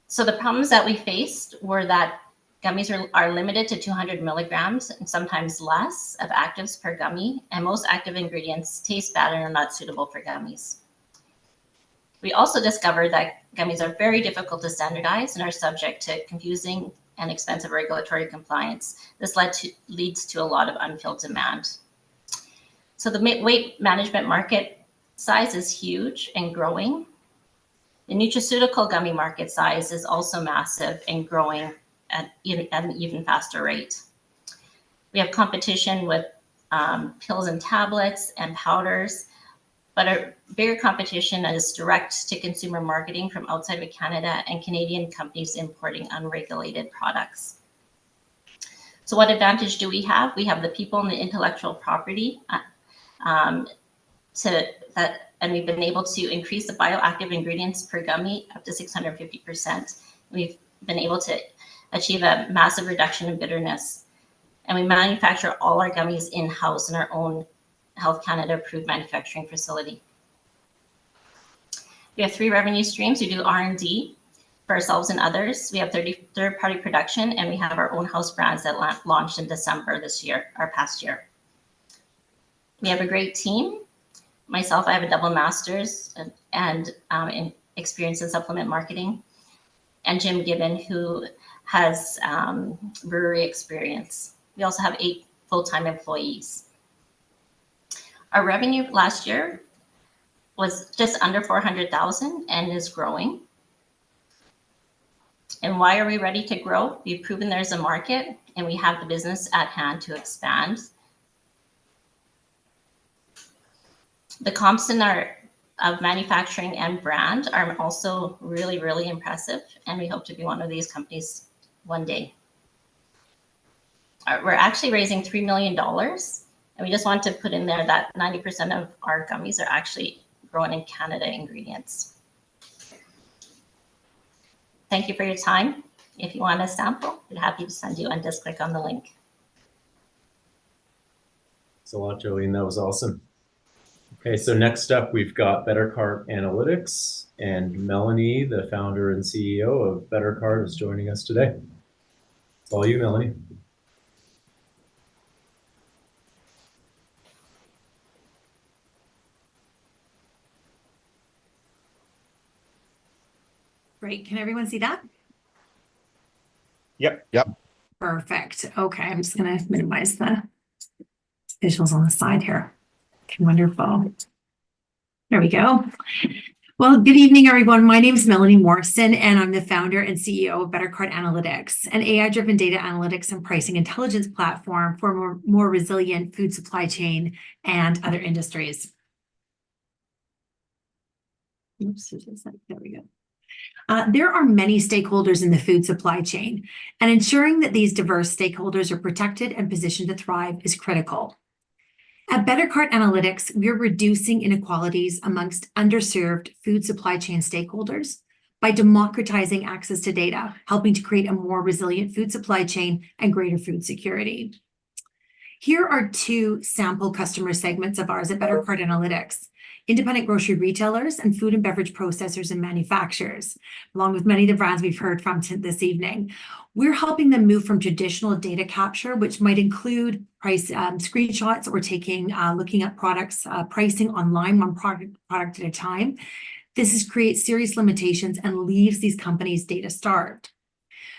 M: So the problems that we faced were that gummies are limited to 200 milligrams and sometimes less of actives per gummy, and most active ingredients taste bad and are not suitable for gummies. We also discovered that gummies are very difficult to standardize and are subject to confusing and expensive regulatory compliance. This leads to a lot of unfilled demand. So the weight management market size is huge and growing. The nutraceutical gummy market size is also massive and growing at an even faster rate. We have competition with pills and tablets and powders, but our bigger competition is direct to consumer marketing from outside of Canada and Canadian companies importing unregulated products. So what advantage do we have? We have the people and the intellectual property and we've been able to increase the bioactive ingredients per gummy up to 650%. We've been able to achieve a massive reduction in bitterness. And we manufacture all our gummies in-house in our own Health Canada approved manufacturing facility. We have 3 revenue streams. We do R&D for ourselves and others. We have third-party production, and we have our own house brands that launched in December this year, our past year. We have a great team. Myself, I have a double master's and in experience in supplement marketing, and Jim Gibbon, who has brewery experience. We also have 8 full-time employees. Our revenue last year was just under 400,000 and is growing. And why are we ready to grow? We've proven there's a market and we have the business at hand to expand. The comps of manufacturing and brand are also really, really impressive. And we hope to be one of these companies one day. We're actually raising $3 million. And we just want to put in there that 90% of our gummies are actually grown in Canada ingredients. Thank you for your time. If you want a sample, we're happy to send you and just click on the link.
J: Thanks a lot, Jolene. That was awesome. Okay, so next up, we've got BetterCart Analytics, and Melanie, the founder and CEO of BetterCart, is joining us today. It's all you, Melanie.
N: Great. Can everyone see that?
B: Yep.
N: Perfect. Okay, I'm just going to minimize the visuals on the side here. Okay, wonderful. There we go. Well, good evening, everyone. My name is Melanie Morrison, and I'm the founder and CEO of BetterCart Analytics, an AI-driven data analytics and pricing intelligence platform for a more resilient food supply chain and other industries. Oops, there we go. There are many stakeholders in the food supply chain, and ensuring that these diverse stakeholders are protected and positioned to thrive is critical. At BetterCart Analytics, we're reducing inequalities amongst underserved food supply chain stakeholders by democratizing access to data, helping to create a more resilient food supply chain and greater food security. Here are 2 sample customer segments of ours at BetterCart Analytics. independent grocery retailers, and food and beverage processors and manufacturers, along with many of the brands we've heard from this evening. We're helping them move from traditional data capture, which might include price screenshots or looking at products pricing online, one product at a time. This creates serious limitations and leaves these companies data starved.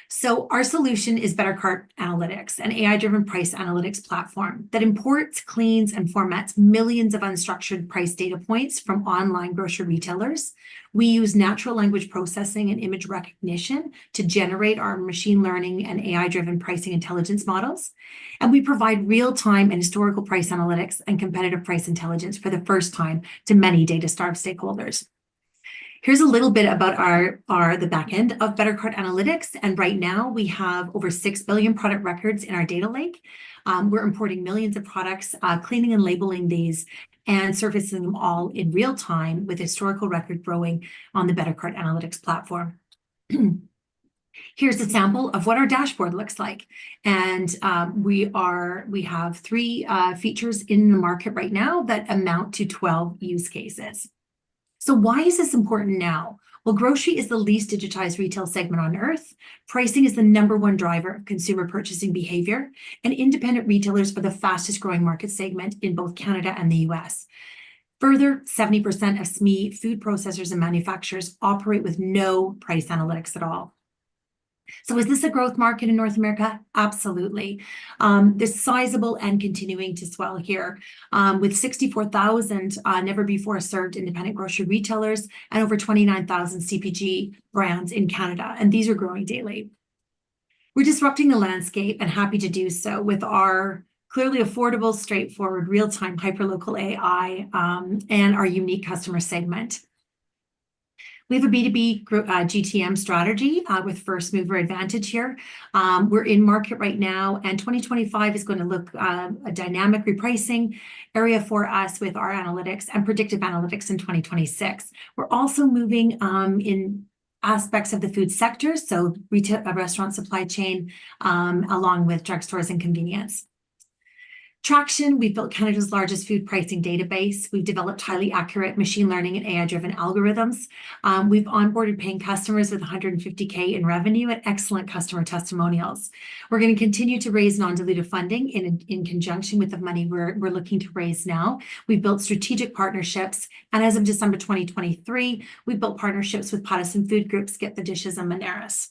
N: So our solution is BetterCart Analytics, an AI-driven price analytics platform that imports, cleans, and formats millions of unstructured price data points from online grocery retailers. We use natural language processing and image recognition to generate our machine learning and AI-driven pricing intelligence models. And we provide real-time and historical price analytics and competitive price intelligence for the first time to many data-starved stakeholders. Here's a little bit about the back end of BetterCart Analytics. And right now we have over 6 billion product records in our data lake. We're importing millions of products, cleaning and labeling these, and surfacing them all in real time with historical record growing on the BetterCart Analytics platform. Here's a sample of what our dashboard looks like. And we have 3 features in the market right now that amount to 12 use cases. So why is this important now? Well, grocery is the least digitized retail segment on earth. Pricing is the number 1 driver of consumer purchasing behavior, and independent retailers are the fastest growing market segment in both Canada and the US. Further, 70% of SME food processors and manufacturers operate with no price analytics at all. So is this a growth market in North America? Absolutely. This sizable and continuing to swell here with 64,000 never before served independent grocery retailers and over 29,000 CPG brands in Canada. And these are growing daily. We're disrupting the landscape and happy to do so with our clearly affordable, straightforward, real-time hyperlocal AI and our unique customer segment. We have a B2B GTM strategy with first mover advantage here. We're in market right now, and 2025 is going to look a dynamic repricing area for us with our analytics and predictive analytics in 2026. We're also moving in aspects of the food sector, so retail, restaurant supply chain, along with drugstores and convenience. Traction, we've built Canada's largest food pricing database. We've developed highly accurate machine learning and AI-driven algorithms. We've onboarded paying customers with 150K in revenue and excellent customer testimonials. We're going to continue to raise non-dilutive funding in conjunction with the money we're looking to raise now. We've built strategic partnerships, and as of December 2023, we've built partnerships with Pattison Food Group, Skip the Dishes, and Moneris.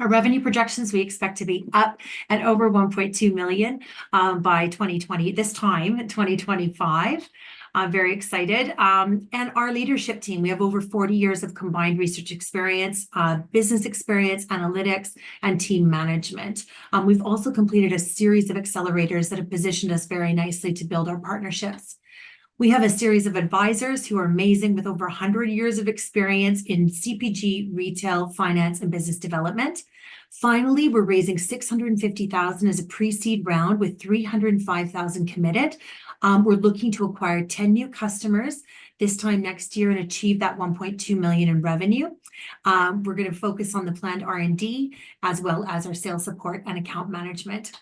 N: Our revenue projections, we expect to be up at over 1.2 million by 2025. I'm very excited. And our leadership team, we have over 40 years of combined research experience, business experience, analytics, and team management. We've also completed a series of accelerators that have positioned us very nicely to build our partnerships. We have a series of advisors who are amazing with over 100 years of experience in CPG, retail, finance, and business development. Finally, we're raising $650,000 as a pre-seed round with $305,000 committed. We're looking to acquire 10 new customers this time next year and achieve that 1.2 million in revenue. We're going to focus on the planned R&D as well as our sales support and account management.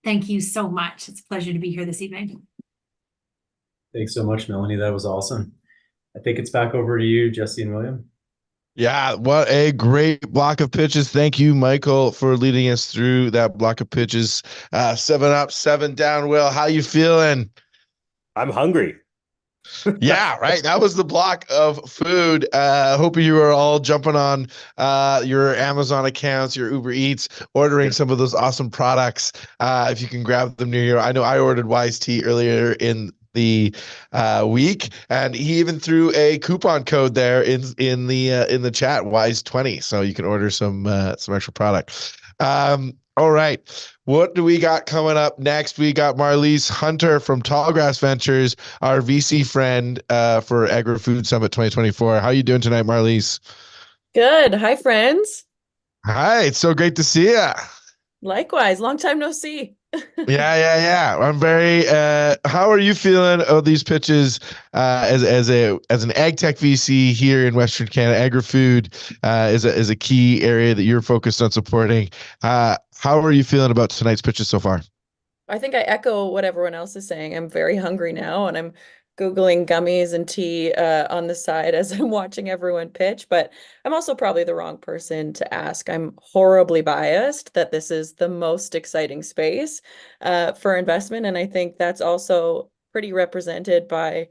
N: Thank you so much. It's a pleasure to be here this evening.
J: Thanks so much, Melanie. That was awesome. I think it's back over to you, Jesse and William.
A: Yeah, what a great block of pitches. Thank you, Michael, for leading us through that block of pitches. 7 up, 7 down. Will, how you feeling?
B: I'm hungry.
A: Yeah, right. That was the block of food. Hope you are all jumping on your Amazon accounts, your Uber Eats, ordering some of those awesome products. If you can grab them near you. I know I ordered Wize Tea earlier in the week, and he even threw a coupon code there in the chat, Wize20, so you can order some extra product. All right, what do we got coming up next? We got Marlise Hunter from Tallgrass Ventures, our VC friend for Agri-Food Summit 2024. How are you doing tonight, Marlise?
O: Good. Hi, friends.
A: Hi, it's so great to see you.
O: Likewise, long time no see.
A: Yeah. I'm very. How are you feeling of these pitches as an ag tech VC here in Western Canada? Agri-Food is a key area that you're focused on supporting. How are you feeling about tonight's pitches so far?
O: I think I echo what everyone else is saying. I'm very hungry now, and I'm Googling gummies and tea on the side as I'm watching everyone pitch, but I'm also probably the wrong person to ask. I'm horribly biased that this is the most exciting space for investment. And I think that's also pretty represented by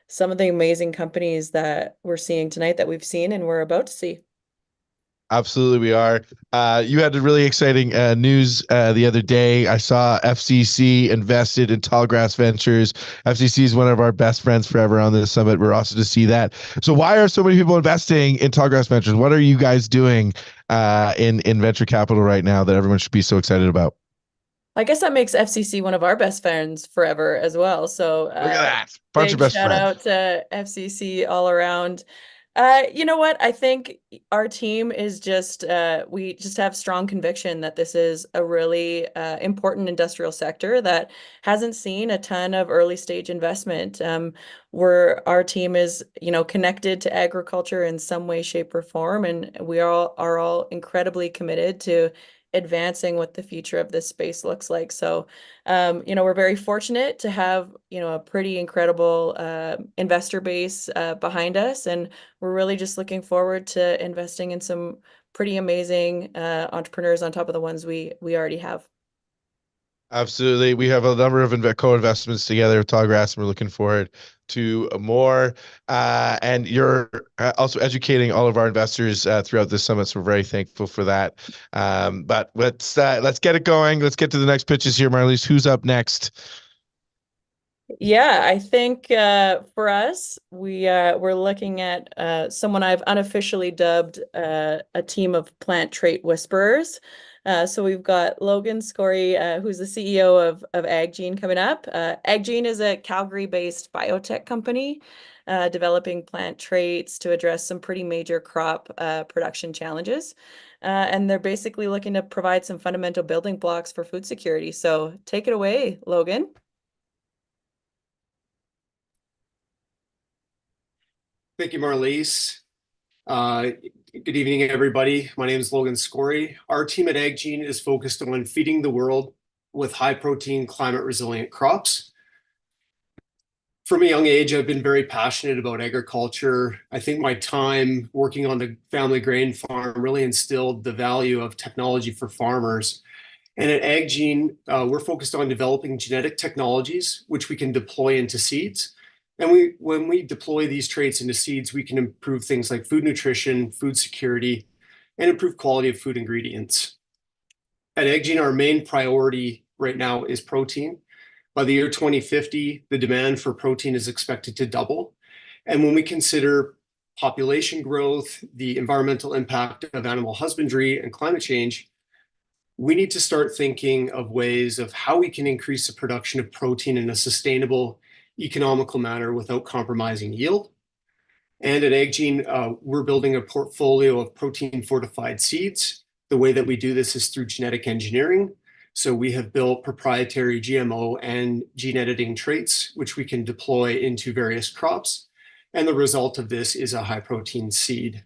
O: some of the amazing companies that we're seeing tonight that we've seen and we're about to see.
A: Absolutely, we are. You had a really exciting news the other day. I saw FCC invested in Tallgrass Ventures. FCC is one of our best friends forever on this summit. We're awesome to see that. So why are so many people investing in Tallgrass Ventures? What are you guys doing in venture capital right now that everyone should be so excited about?
O: I guess that makes FCC one of our best friends forever as well. So
A: look at that. Bunch of
O: big
A: best
O: shout
A: friends.
O: out to FCC all around. You know what? I think our team is just, we just have strong conviction that this is a really important industrial sector that hasn't seen a ton of early stage investment. Our team is, connected to agriculture in some way, shape, or form, and we are all incredibly committed to advancing what the future of this space looks like. So, we're very fortunate to have, a pretty incredible investor base behind us. And we're really just looking forward to investing in some pretty amazing entrepreneurs on top of the ones we already have.
A: Absolutely. We have a number of co-investments together with Tallgrass, and we're looking forward to more. And you're also educating all of our investors throughout this summit, so we're very thankful for that. But let's get it going. Let's get to the next pitches here, Marlies. Who's up next?
O: Yeah, I think for us, we're looking at someone I've unofficially dubbed a team of plant trait whisperers. So we've got Logan Scory, who's the CEO of AgGene coming up. AgGene is a Calgary-based biotech company developing plant traits to address some pretty major crop production challenges. And they're basically looking to provide some fundamental building blocks for food security. So take it away, Logan.
P: Thank you, Marlies. Good evening, everybody. My name is Logan Scory. Our team at AgGene is focused on feeding the world with high-protein, climate-resilient crops. From a young age, I've been very passionate about agriculture. I think my time working on the family grain farm really instilled the value of technology for farmers. And at AgGene, we're focused on developing genetic technologies, which we can deploy into seeds. And when we deploy these traits into seeds, we can improve things like food nutrition, food security, and improve quality of food ingredients. At AgGene, our main priority right now is protein. By the year 2050, the demand for protein is expected to double. And when we consider population growth, the environmental impact of animal husbandry, and climate change, we need to start thinking of ways of how we can increase the production of protein in a sustainable, economical manner without compromising yield. And at AgGene, we're building a portfolio of protein fortified seeds. The way that we do this is through genetic engineering. So we have built proprietary GMO and gene editing traits, which we can deploy into various crops. And the result of this is a high protein seed.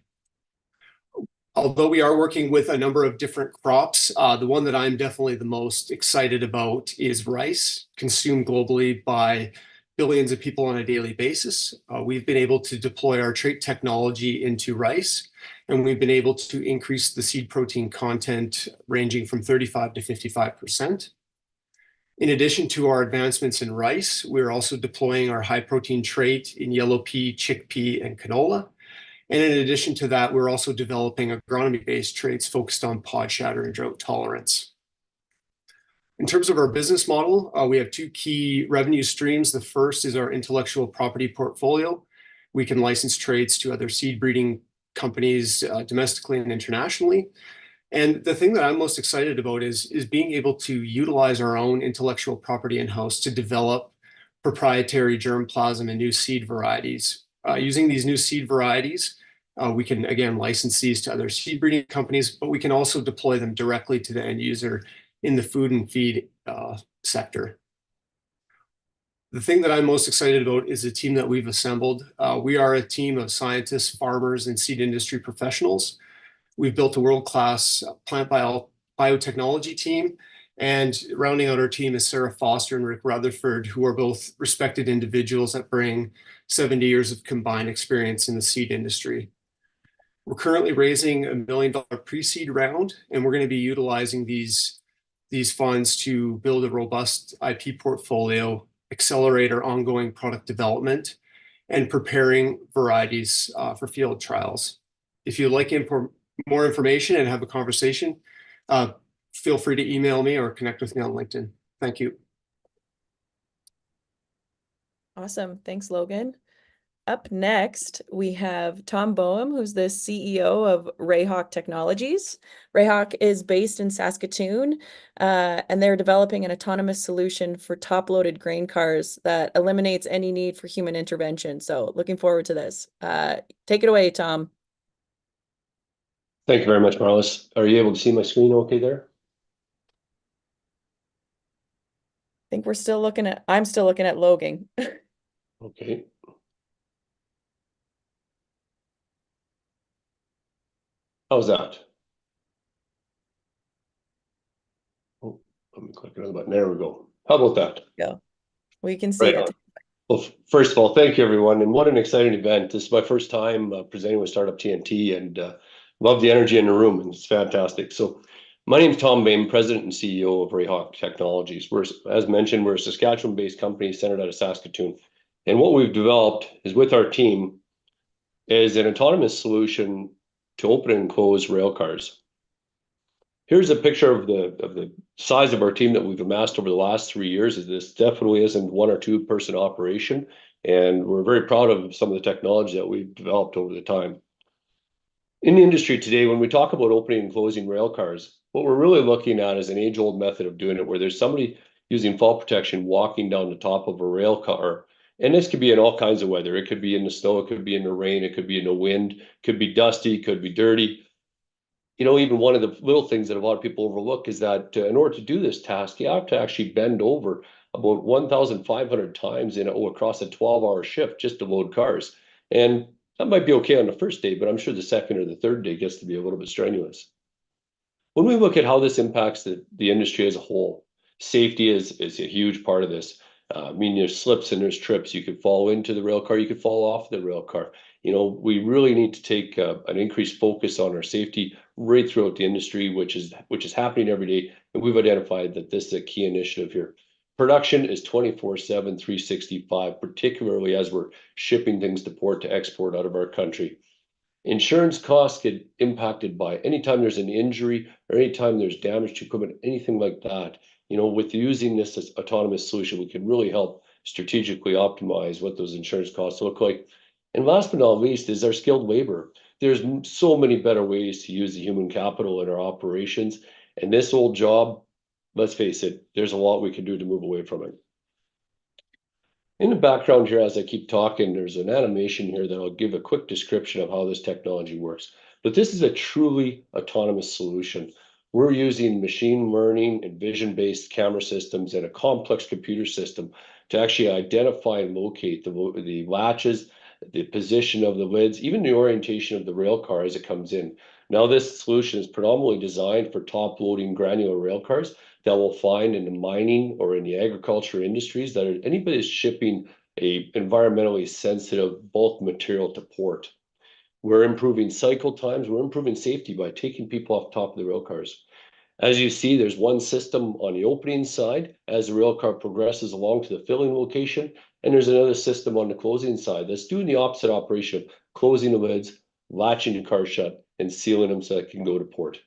P: Although we are working with a number of different crops, the one that I'm definitely the most excited about is rice, consumed globally by billions of people on a daily basis. We've been able to deploy our trait technology into rice, and we've been able to increase the seed protein content ranging from 35 to 55%. In addition to our advancements in rice, we're also deploying our high protein trait in yellow pea, chickpea, and canola. And in addition to that, we're also developing agronomy-based traits focused on pod shatter and drought tolerance. In terms of our business model, we have two key revenue streams. The first is our intellectual property portfolio. We can license traits to other seed breeding companies domestically and internationally. And the thing that I'm most excited about is being able to utilize our own intellectual property in-house to develop proprietary germplasm and new seed varieties. Using these new seed varieties, we can, again, license these to other seed breeding companies, but we can also deploy them directly to the end user in the food and feed sector. The thing that I'm most excited about is the team that we've assembled. We are a team of scientists, farmers, and seed industry professionals. We've built a world-class plant biotechnology team, And rounding out our team is Sarah Foster and Rick Rutherford, who are both respected individuals that bring 70 years of combined experience in the seed industry. We're currently raising $1 million pre-seed round, and we're going to be utilizing these funds to build a robust IP portfolio, accelerate our ongoing product development, and preparing varieties for field trials. If you'd like more information and have a conversation, feel free to email me or connect with me on LinkedIn. Thank you.
O: Awesome. Thanks, Logan. Up next, we have Tom Boehm, who's the CEO of RayHawk Technologies. RayHawk is based in Saskatoon, and they're developing an autonomous solution for top-loaded grain cars that eliminates any need for human intervention. So looking forward to this. Take it away, Tom.
Q: Thank you very much, Marlis. Are you able to see my screen okay there?
O: I think I'm still looking at Logan.
Q: Okay. How's that? Oh, let me click another button. There we go. How about that?
O: Yeah, we can see it.
Q: Well, first of all, thank you, everyone. And what an exciting event. This is my first time presenting with Startup TNT, and love the energy in the room, and it's fantastic. So my name is Tom Boehm, President and CEO of RayHawk Technologies. As mentioned, we're a Saskatchewan-based company centered out of Saskatoon. And what we've developed is with our team is an autonomous solution to open and close rail cars. Here's a picture of the size of our team that we've amassed over the last 3 years. This definitely isn't 1 or 2 person operation, and we're very proud of some of the technology that we've developed over the time. In the industry today, when we talk about opening and closing rail cars, what we're really looking at is an age-old method of doing it, where there's somebody using fall protection walking down the top of a rail car. And this could be in all kinds of weather. It could be in the snow, it could be in the rain, it could be in the wind, it could be dusty, it could be dirty. You know, even one of the little things that a lot of people overlook is that in order to do this task, you have to actually bend over about 1,500 times across a 12-hour shift just to load cars. And that might be okay on the first day, but I'm sure the second or the third day gets to be a little bit strenuous. When we look at how this impacts the industry as a whole, safety is a huge part of this. I mean, there's slips and there's trips. You could fall into the rail car, you could fall off the rail car. You know, we really need to take an increased focus on our safety right throughout the industry, which is happening every day. And we've identified that this is a key initiative here. Production is 24/7, 365, particularly as we're shipping things to port to export out of our country. Insurance costs get impacted by anytime there's an injury or anytime there's damage to equipment, anything like that. You know, with using this as autonomous solution, we can really help strategically optimize what those insurance costs look like. And last but not least is our skilled labor. There's so many better ways to use the human capital in our operations. And this old job, let's face it, there's a lot we can do to move away from it. In the background here, as I keep talking, there's an animation here that I'll give a quick description of how this technology works. But this is a truly autonomous solution. We're using machine learning and vision-based camera systems and a complex computer system to actually identify and locate the latches, the position of the lids, even the orientation of the rail car as it comes in. Now, this solution is predominantly designed for top-loading granular rail cars that we'll find in the mining or in the agriculture industries that are anybody shipping a environmentally sensitive bulk material to port. We're improving cycle times, we're improving safety by taking people off top of the rail cars. As you see, there's one system on the opening side as the rail car progresses along to the filling location, and there's another system on the closing side that's doing the opposite operation of closing the lids, latching the car shut, and sealing them so it can go to port.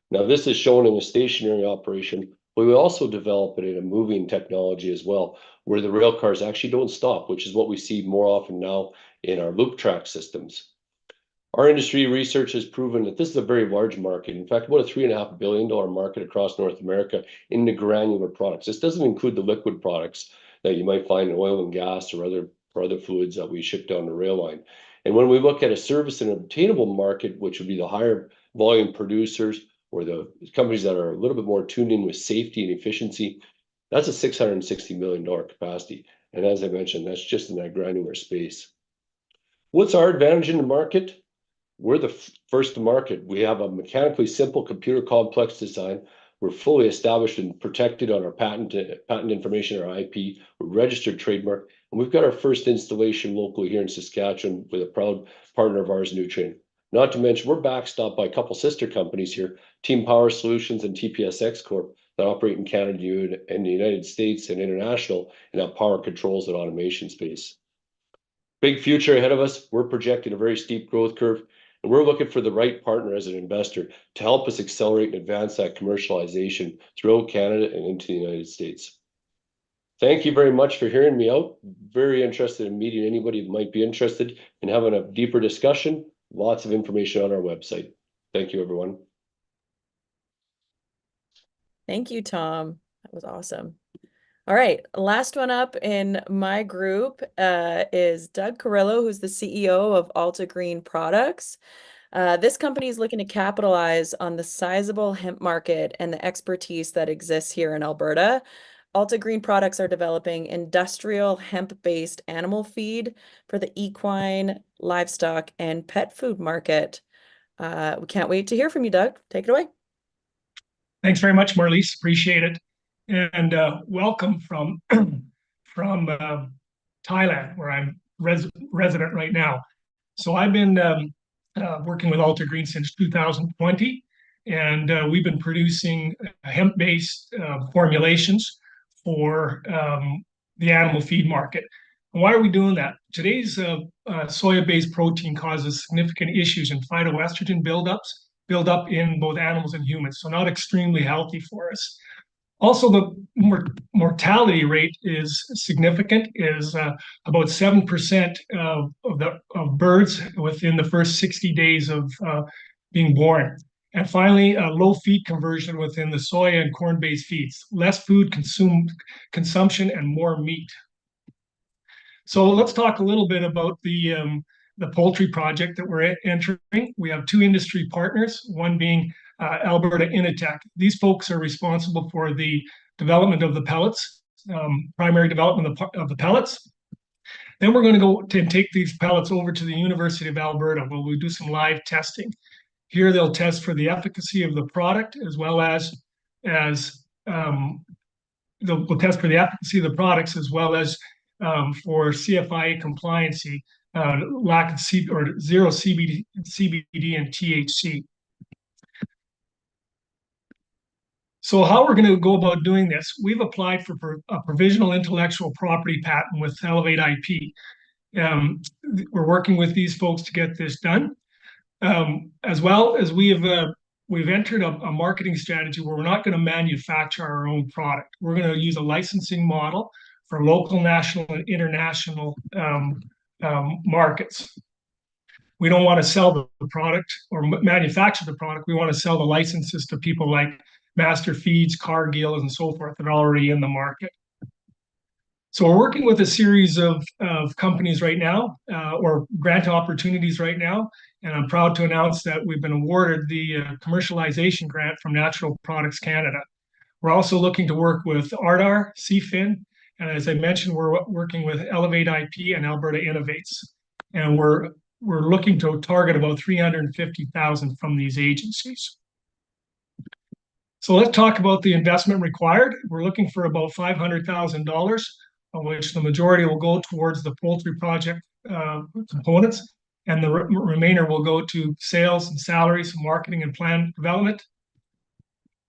Q: Now, this is shown in a stationary operation, but we also develop it in a moving technology as well, where the rail cars actually don't stop, which is what we see more often now in our loop track systems. Our industry research has proven that this is a very large market. In fact, about a $3.5 billion market across North America in the granular products. This doesn't include the liquid products that you might find in oil and gas or other fluids that we ship down the rail line. And when we look at a service and obtainable market, which would be the higher volume producers or the companies that are a little bit more tuned in with safety and efficiency, that's a $660 million capacity. And as I mentioned, that's just in that granular space. What's our advantage in the market? We're the first to market. We have a mechanically simple computer complex design We're fully established and protected on our patent information, our IP. We're registered trademark, and we've got our first installation locally here in Saskatchewan with a proud partner of ours, Nutrien. Not to mention, we're backstopped by a couple sister companies here, Team Power Solutions and TPSX Corp, that operate in Canada and the United States and international in that power controls and automation space. Big future ahead of us. We're projecting a very steep growth curve, and we're looking for the right partner as an investor to help us accelerate and advance that commercialization throughout Canada and into the United States. Thank you very much for hearing me out. Very interested in meeting anybody that might be interested in having a deeper discussion. Lots of information on our website. Thank you, everyone.
O: Thank you, Tom. That was awesome. All right, last one up in my group is Doug Carrillo, who's the CEO of AltaGreen Products. This company is looking to capitalize on the sizable hemp market and the expertise that exists here in Alberta. AltaGreen Products are developing industrial hemp-based animal feed for the equine, livestock, and pet food market. We can't wait to hear from you, Doug. Take it away.
R: Thanks very much, Marlise. Appreciate it. And welcome from Thailand, where I'm resident right now. So I've been working with AltaGreen since 2020, and we've been producing hemp-based formulations for the animal feed market. And why are we doing that? Today's soya-based protein causes significant issues in phytoestrogen buildup in both animals and humans, so not extremely healthy for us. Also, the mortality rate is significant, is about 7% of birds within the first 60 days of being born. And finally, low feed conversion within the soya and corn-based feeds, less food consumption and more meat. So let's talk a little bit about the poultry project that we're entering. We have two industry partners, one being Alberta Initech. These folks are responsible for the development of the pellets, primary development of the pellets. Then we're going to go and take these pellets over to the University of Alberta, where we do some live testing. Here they'll test for the efficacy of the product, as well as they'll test for the efficacy of the products, as well as for CFIA compliancy, lack of zero CBD and THC. So how we're going to go about doing this, we've applied for a provisional intellectual property patent with Elevate IP. We're working with these folks to get this done. As well as we've entered a marketing strategy where we're not going to manufacture our own product. We're going to use a licensing model for local, national, and international markets. We don't want to sell the product or manufacture the product. We want to sell the licenses to people like Master Feeds, Cargill, and so forth that are already in the market. So we're working with a series of companies right now, or grant opportunities right now, and I'm proud to announce that we've been awarded the commercialization grant from Natural Products Canada. We're also looking to work with ARDAR, CFIN, and as I mentioned, we're working with Elevate IP and Alberta Innovates, and we're looking to target about 350,000 from these agencies. So let's talk about the investment required. We're looking for about $500,000, of which the majority will go towards the poultry project components, and the remainder will go to sales and salaries, marketing and plan development,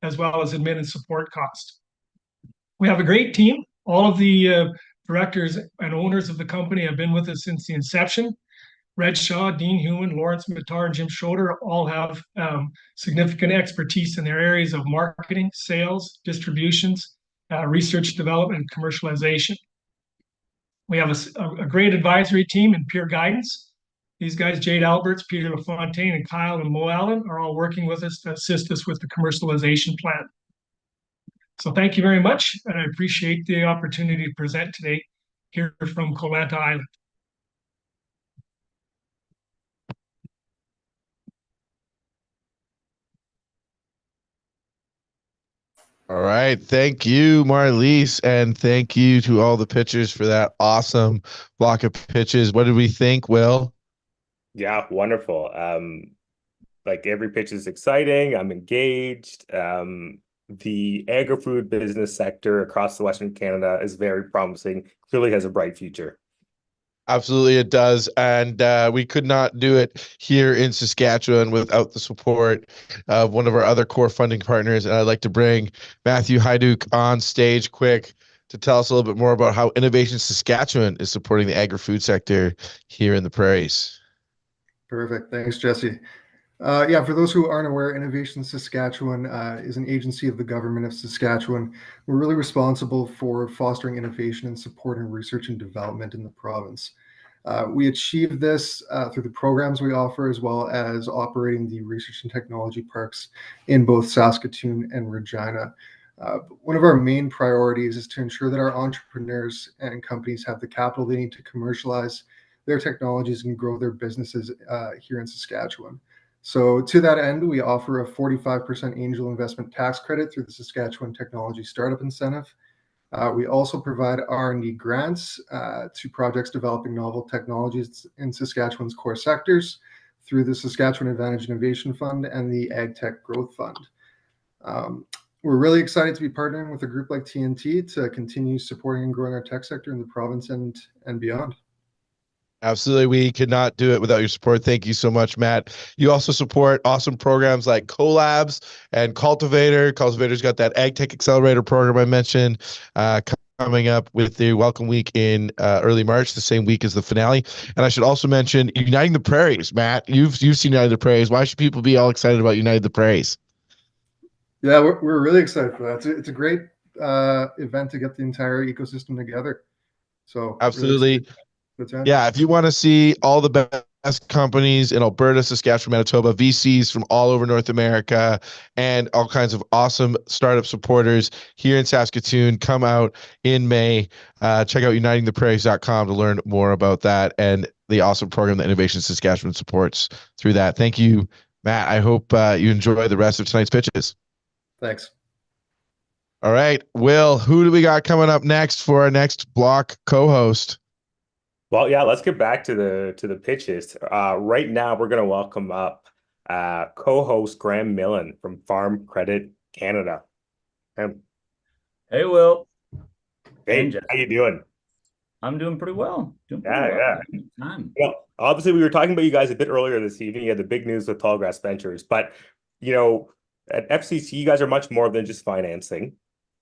R: as well as admin and support costs. We have a great team. All of the directors and owners of the company have been with us since the inception. Red Shaw, Dean Hewen, Lawrence Matar, and Jim Schroeder all have significant expertise in their areas of marketing, sales, distributions, research, development, and commercialization. We have a great advisory team and peer guidance. These guys, Jade Alberts, Peter LaFontaine, and Kyle and Mo Allen, are all working with us to assist us with the commercialization plan. So thank you very much, and I appreciate the opportunity to present today here from Koh Lanta Island.
A: All right. Thank you, Marlise, and thank you to all the pitchers for that awesome block of pitches. What did we think, Will?
B: Yeah, wonderful. Like every pitch is exciting. I'm engaged. the agri-food business sector across the Western Canada is very promising, clearly has a bright future.
A: Absolutely, it does. And we could not do it here in Saskatchewan without the support of one of our other core funding partners. And I'd like to bring Matthew Hyduk on stage quick to tell us a little bit more about how Innovation Saskatchewan is supporting the agri-food sector here in the prairies.
S: Perfect. Thanks, Jesse. Yeah, for those who aren't aware, Innovation Saskatchewan is an agency of the government of Saskatchewan. We're really responsible for fostering innovation and supporting research and development in the province. We achieve this through the programs we offer, as well as operating the research and technology parks in both Saskatoon and Regina. One of our main priorities is to ensure that our entrepreneurs and companies have the capital they need to commercialize their technologies and grow their businesses here in Saskatchewan. So to that end, we offer a 45% angel investment tax credit through the Saskatchewan Technology Startup Incentive. We also provide R&D grants to projects developing novel technologies in Saskatchewan's core sectors through the Saskatchewan Advantage Innovation Fund and the AgTech Growth Fund. We're really excited to be partnering with a group like TNT to continue supporting and growing our tech sector in the province and beyond.
A: Absolutely. We could not do it without your support. Thank you so much, Matt. You also support awesome programs like Collabs and Cultivator. Cultivator's got that Ag Tech Accelerator program I mentioned coming up with the Welcome Week in early March, the same week as the finale. And I should also mention Uniting the Prairies, Matt. You've seen Uniting the Prairies. Why should people be all excited about Uniting the Prairies?
S: Yeah, we're really excited for that. It's a great event to get the entire ecosystem together. So
A: absolutely.
S: Really
A: yeah, if you want to see all the best companies in Alberta, Saskatchewan, Manitoba, VCs from all over North America, and all kinds of awesome startup supporters here in Saskatoon, come out in May. Check out unitingtheprairies.com to learn more about that and the awesome program that Innovation Saskatchewan supports through that. Thank you, Matt. I hope you enjoy the rest of tonight's pitches.
S: Thanks.
A: All right, Will, who do we got coming up next for our next block co-host?
B: Well, yeah, let's get back to the pitches. Right now, we're going to welcome up co-host Graham Millen from Farm Credit Canada.
T: Hey, Will.
B: Hey, how you doing?
T: I'm doing pretty well.
B: Yeah. Well, obviously, we were talking about you guys a bit earlier this evening. You had the big news with Tallgrass Ventures, but at FCC, you guys are much more than just financing,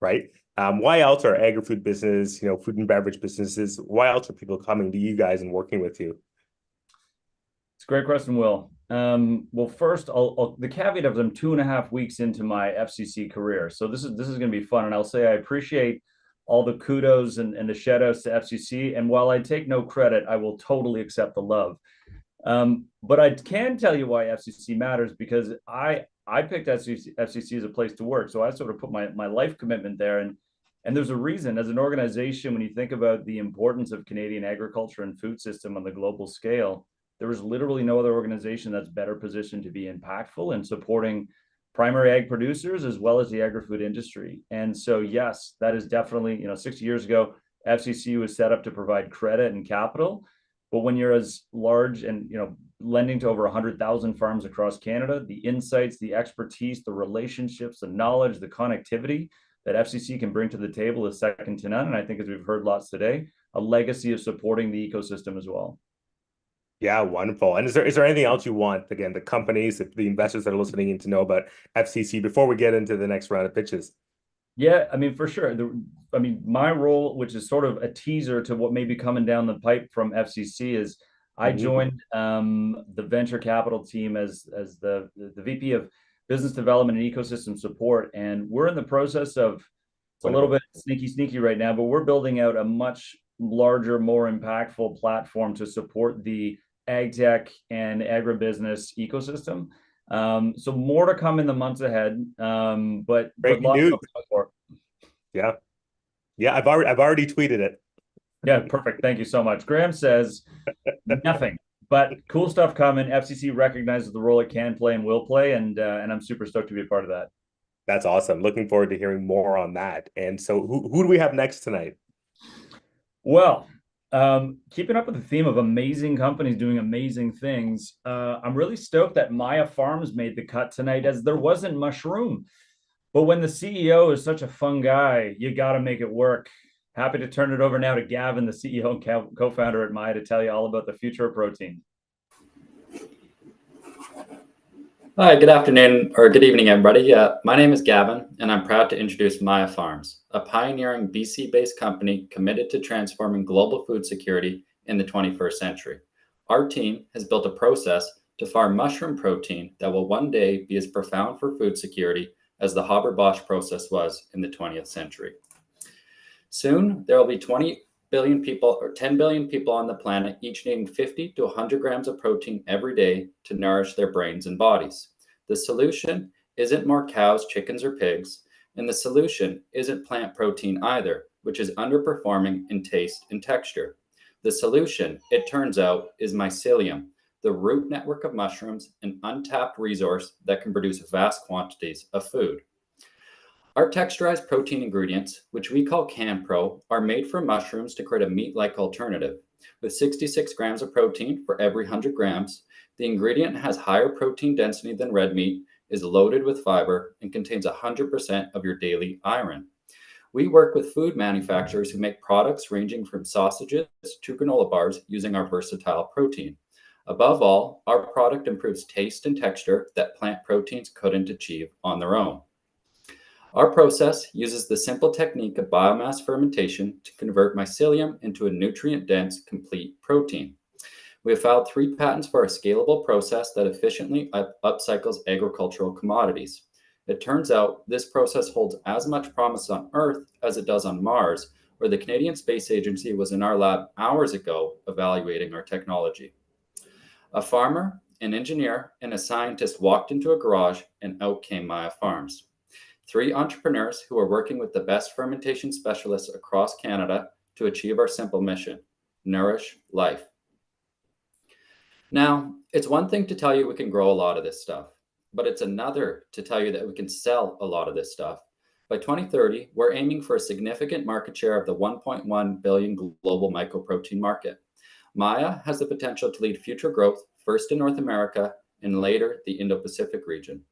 B: right? Why else are agri-food business, food and beverage businesses, why else are people coming to you guys and working with you?
T: It's a great question, Will. Well, first, the caveat of I'm 2.5 weeks into my FCC career, so this is going to be fun, and I'll say I appreciate all the kudos and the shout outs to FCC, and while I take no credit, I will totally accept the love. But I can tell you why FCC matters, because I picked FCC as a place to work. So I sort of put my life commitment there. And there's a reason. As an organization, when you think about the importance of Canadian agriculture and food system on the global scale, there is literally no other organization that's better positioned to be impactful in supporting primary ag producers as well as the agri-food industry. And so, yes, that is definitely, 60 years ago, FCC was set up to provide credit and capital. But when you're as large and, lending to over 100,000 farms across Canada, the insights, the expertise, the relationships, the knowledge, the connectivity that FCC can bring to the table is second to none. And I think, as we've heard lots today, a legacy of supporting the ecosystem as well.
B: Yeah, wonderful. And is there anything else you want, again, the companies, the investors that are listening in to know about FCC before we get into the next round of pitches?
T: Yeah, for sure. My role, which is sort of a teaser to what may be coming down the pipe from FCC, is I joined the venture capital team as the VP of Business Development and Ecosystem Support, and we're in the process of, it's a little bit sneaky right now, but we're building out a much larger, more impactful platform to support the ag tech and agribusiness ecosystem. So more to come in the months ahead. But lots of support.
B: Yeah, I've already tweeted it.
T: Yeah, perfect. Thank you so much. Graham says nothing, but cool stuff coming. FCC recognizes the role it can play and will play, and I'm super stoked to be a part of that.
B: That's awesome. Looking forward to hearing more on that. And so, who do we have next tonight?
T: Well, keeping up with the theme of amazing companies doing amazing things, I'm really stoked that Maia Farms made the cut tonight, as there wasn't much room. But when the CEO is such a fun guy, you got to make it work. Happy to turn it over now to Gavin, the CEO and co-founder at Maia, to tell you all about the future of protein.
U: Hi, good afternoon or good evening, everybody. My name is Gavin, and I'm proud to introduce Maia Farms, a pioneering BC-based company committed to transforming global food security in the 21st century. Our team has built a process to farm mushroom protein that will one day be as profound for food security as the Haber-Bosch process was in the 20th century. Soon, there will be 20 billion people or 10 billion people on the planet, each needing 50 to 100 grams of protein every day to nourish their brains and bodies. The solution isn't more cows, chickens, or pigs, and the solution isn't plant protein either, which is underperforming in taste and texture. The solution, it turns out, is mycelium, the root network of mushrooms, an untapped resource that can produce vast quantities of food. Our texturized protein ingredients, which we call CanPro, are made from mushrooms to create a meat-like alternative. With 66 grams of protein for every 100 grams, the ingredient has higher protein density than red meat, is loaded with fiber, and contains 100% of your daily iron. We work with food manufacturers who make products ranging from sausages to granola bars using our versatile protein. Above all, our product improves taste and texture that plant proteins couldn't achieve on their own. Our process uses the simple technique of biomass fermentation to convert mycelium into a nutrient-dense, complete protein. We have filed 3 patents for our scalable process that efficiently upcycles agricultural commodities. It turns out this process holds as much promise on Earth as it does on Mars, where the Canadian Space Agency was in our lab hours ago evaluating our technology. A farmer, an engineer, and a scientist walked into a garage, and out came Maia Farms. 3 entrepreneurs who are working with the best fermentation specialists across Canada to achieve our simple mission: nourish life. Now, it's one thing to tell you we can grow a lot of this stuff, but it's another to tell you that we can sell a lot of this stuff. By 2030, we're aiming for a significant market share of the 1.1 billion global mycoprotein market. Maia has the potential to lead future growth, first in North America and later the Indo-Pacific region.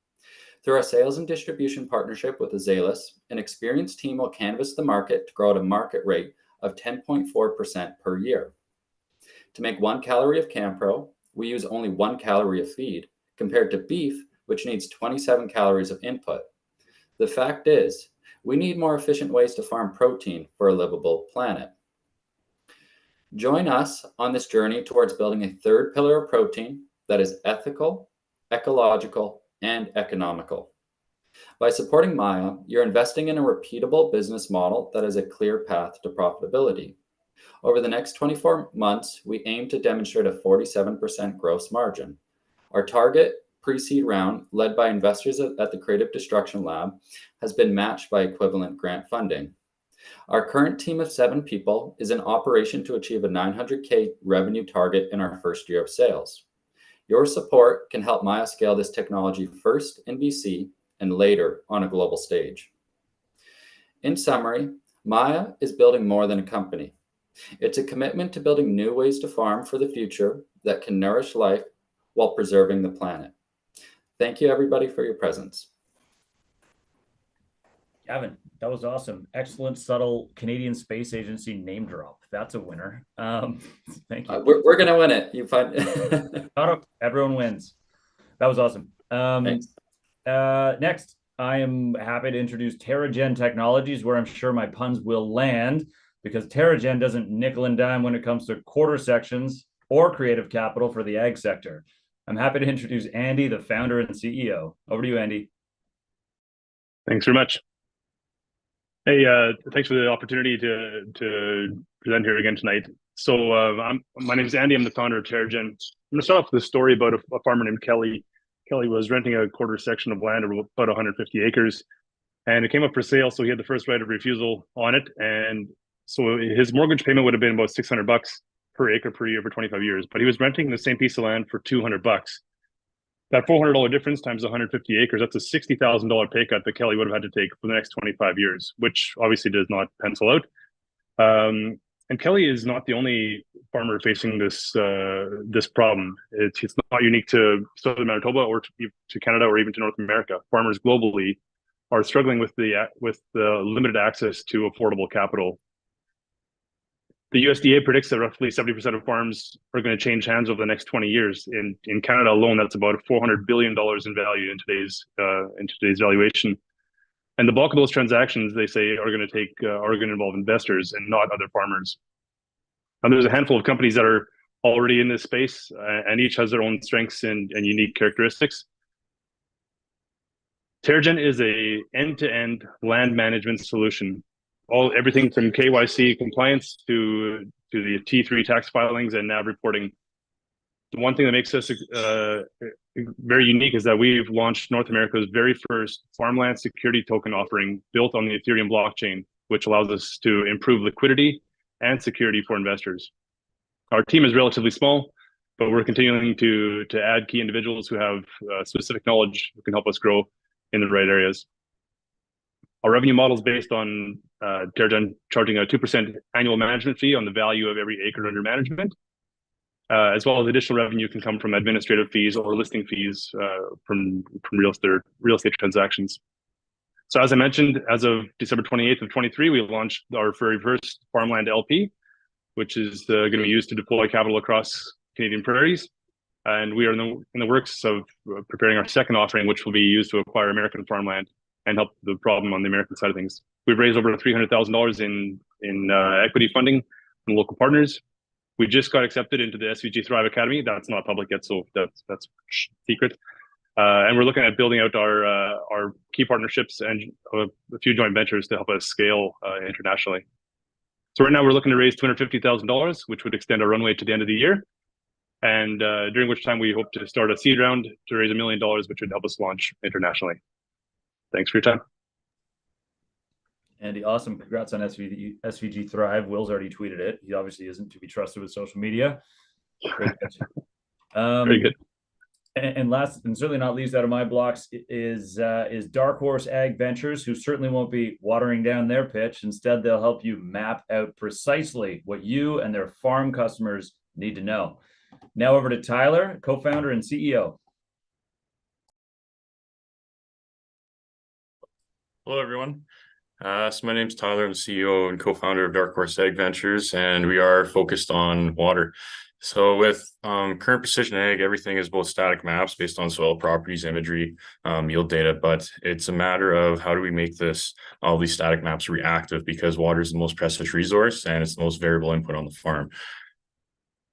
U: Through our sales and distribution partnership with Azelis, an experienced team will canvass the market to grow at a market rate of 10.4% per year. To make 1 calorie of CanPro, we use only 1 calorie of feed, compared to beef, which needs 27 calories of input. The fact is, we need more efficient ways to farm protein for a livable planet. Join us on this journey towards building a third pillar of protein that is ethical, ecological, and economical. By supporting Maia, you're investing in a repeatable business model that has a clear path to profitability. Over the next 24 months, we aim to demonstrate a 47% gross margin. Our target pre-seed round, led by investors at the Creative Destruction Lab, has been matched by equivalent grant funding. Our current team of 7 people is in operation to achieve a $900K revenue target in our first year of sales. Your support can help Maia scale this technology first in BC and later on a global stage. In summary, Maia is building more than a company. It's a commitment to building new ways to farm for the future that can nourish life while preserving the planet. Thank you, everybody, for your presence.
T: Gavin, that was awesome. Excellent, subtle Canadian Space Agency name drop. That's a winner. Thank you.
U: We're going to win it. You find
T: everyone wins. That was awesome. Next, I am happy to introduce TerraGen Technologies, where I'm sure my puns will land, because TerraGen doesn't nickel and dime when it comes to quarter sections or creative capital for the ag sector. I'm happy to introduce Andy, the founder and CEO. Over to you, Andy.
V: Thanks very much. Hey, thanks for the opportunity to present here again tonight. So my name is Andy. I'm the founder of TerraGen. I'm going to start off with a story about a farmer named Kelly. Kelly was renting a quarter section of land of about 150 acres, and it came up for sale. So he had the first right of refusal on it. And so his mortgage payment would have been about $600 per acre per year for 25 years. But he was renting the same piece of land for $200. That $400 difference times 150 acres, that's a $60,000 pay cut that Kelly would have had to take for the next 25 years, which obviously does not pencil out. And Kelly is not the only farmer facing this problem. It's not unique to southern Manitoba or to Canada or even to North America. Farmers globally are struggling with the limited access to affordable capital. The USDA predicts that roughly 70% of farms are going to change hands over the next 20 years. In Canada alone, that's about $400 billion in value in today's valuation. And the bulk of those transactions, they say, are going to involve investors and not other farmers. And there's a handful of companies that are already in this space, and each has their own strengths and unique characteristics. TerraGen is a end-to-end land management solution. Everything from KYC compliance to the T3 tax filings and NAV reporting. The one thing that makes us very unique is that we've launched North America's very first farmland security token offering built on the Ethereum blockchain, which allows us to improve liquidity and security for investors. Our team is relatively small, but we're continuing to add key individuals who have specific knowledge who can help us grow in the right areas. Our revenue model is based on TerraGen charging a 2% annual management fee on the value of every acre under management, as well as additional revenue can come from administrative fees or listing fees from real estate transactions. So as I mentioned, as of December 28th of 23, we launched our very first farmland LP, which is going to be used to deploy capital across Canadian prairies. And we are in the works of preparing our second offering, which will be used to acquire American farmland and help the problem on the American side of things. We've raised over $300,000 in equity funding from local partners. We just got accepted into the SVG Thrive Academy. That's not public yet, so that's secret. And we're looking at building out our key partnerships and a few joint ventures to help us scale internationally. So right now we're looking to raise $250,000, which would extend our runway to the end of the year. And during which time we hope to start a seed round to raise $1 million, which would help us launch internationally. Thanks for your time.
T: Andy, awesome. Congrats on SVG Thrive. Will's already tweeted it. He obviously isn't to be trusted with social media. Great.
V: Very good.
T: And last, and certainly not least out of my blocks, is Dark Horse Ag Ventures, who certainly won't be watering down their pitch. Instead, they'll help you map out precisely what you and their farm customers need to know. Now over to Tyler, co-founder and CEO.
C: Hello, everyone. So my name's Tyler. I'm the CEO and co-founder of Dark Horse Ag Ventures, and we are focused on water. So with current precision ag, everything is both static maps based on soil properties, imagery, yield data, but it's a matter of how do we make all these static maps reactive, because water is the most precious resource and it's the most variable input on the farm.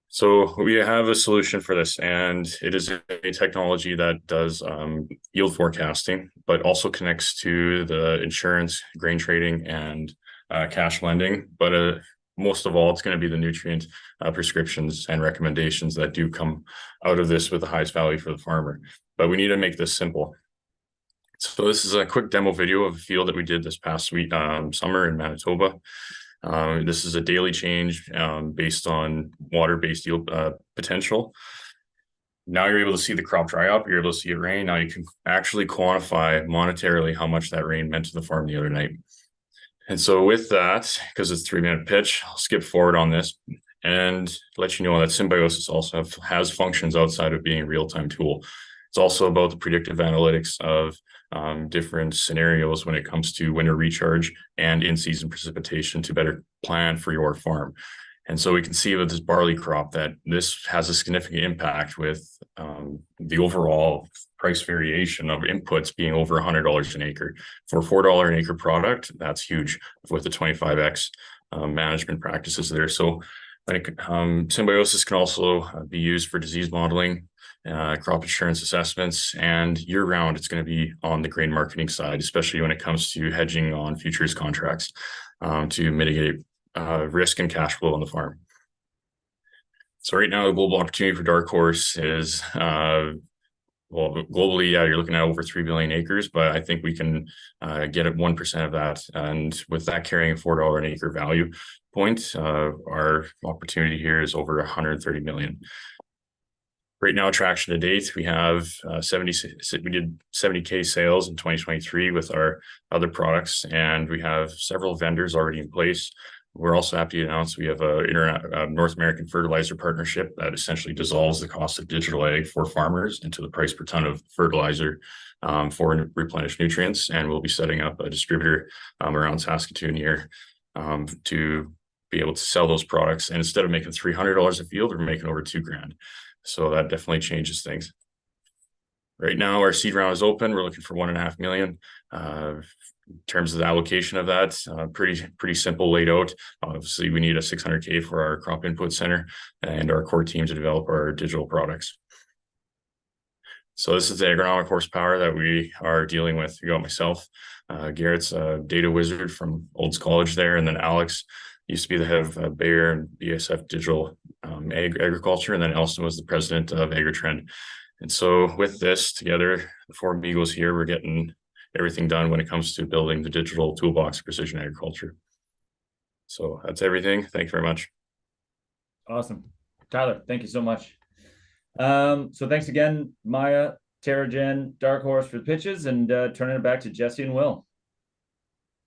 C: So we have a solution for this, and it is a technology that does yield forecasting, but also connects to the insurance, grain trading, and cash lending. But most of all, it's going to be the nutrient prescriptions and recommendations that do come out of this with the highest value for the farmer. But we need to make this simple. So this is a quick demo video of a field that we did this past week, summer in Manitoba. This is a daily change based on water-based yield potential. Now you're able to see the crop dry up, you're able to see it rain. Now you can actually quantify monetarily how much that rain meant to the farm the other night. And so with that, because it's a 3-minute pitch, I'll skip forward on this and let you know that Symbiosis also has functions outside of being a real-time tool. It's also about the predictive analytics of different scenarios when it comes to winter recharge and in-season precipitation to better plan for your farm. And so we can see with this barley crop that this has a significant impact with the overall price variation of inputs being over $100 an acre. For a $4 an acre product, that's huge with the 25x management practices there. So Symbiosis can also be used for disease modeling, crop insurance assessments, and year-round it's going to be on the grain marketing side, especially when it comes to hedging on futures contracts to mitigate risk and cash flow on the farm. So right now the global opportunity for Dark Horse is well, globally, yeah, you're looking at over 3 billion acres, but I think we can get at 1% of that. And with that carrying a $4 an acre value point, our opportunity here is over 130 million. Right now, traction to date, we have we did 70K sales in 2023 with our other products, and we have several vendors already in place. We're also happy to announce we have a North American fertilizer partnership that essentially dissolves the cost of digital ag for farmers into the price per ton of fertilizer for replenished nutrients. And we'll be setting up a distributor around Saskatoon here to be able to sell those products. And instead of making $300 a field, we're making over $2,000. So that definitely changes things. Right now, our seed round is open. We're looking for $1.5 million. In terms of the allocation of that, pretty simple laid out. Obviously, we need a $600K for our crop input center and our core team to develop our digital products. So this is the agronomic horsepower that we are dealing with. You got myself, Garrett's a data wizard from Olds College there, and then Alex used to be the head of Bayer and BSF Digital Agriculture, and then Elston was the president of AgriTrend. And so with this together, the four amigos here, we're getting everything done when it comes to building the digital toolbox for precision agriculture. So that's everything. Thank you very much.
T: Awesome. Tyler, thank you so much. So thanks again, Maia, TerraGen, Dark Horse for the pitches, and turning it back to Jesse and Will.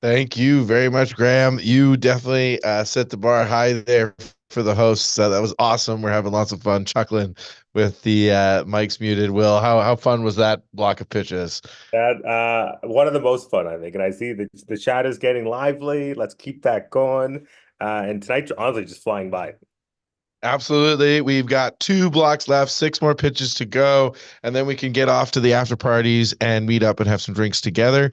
A: Thank you very much, Graham. You definitely set the bar high there for the hosts. So that was awesome. We're having lots of fun chuckling with the mics muted. Will, how fun was that block of pitches?
B: That one of the most fun, I think. And I see the chat is getting lively. Let's keep that going. And tonight, honestly, just flying by.
A: Absolutely. We've got 2 blocks left, 6 more pitches to go, and then we can get off to the after parties and meet up and have some drinks together.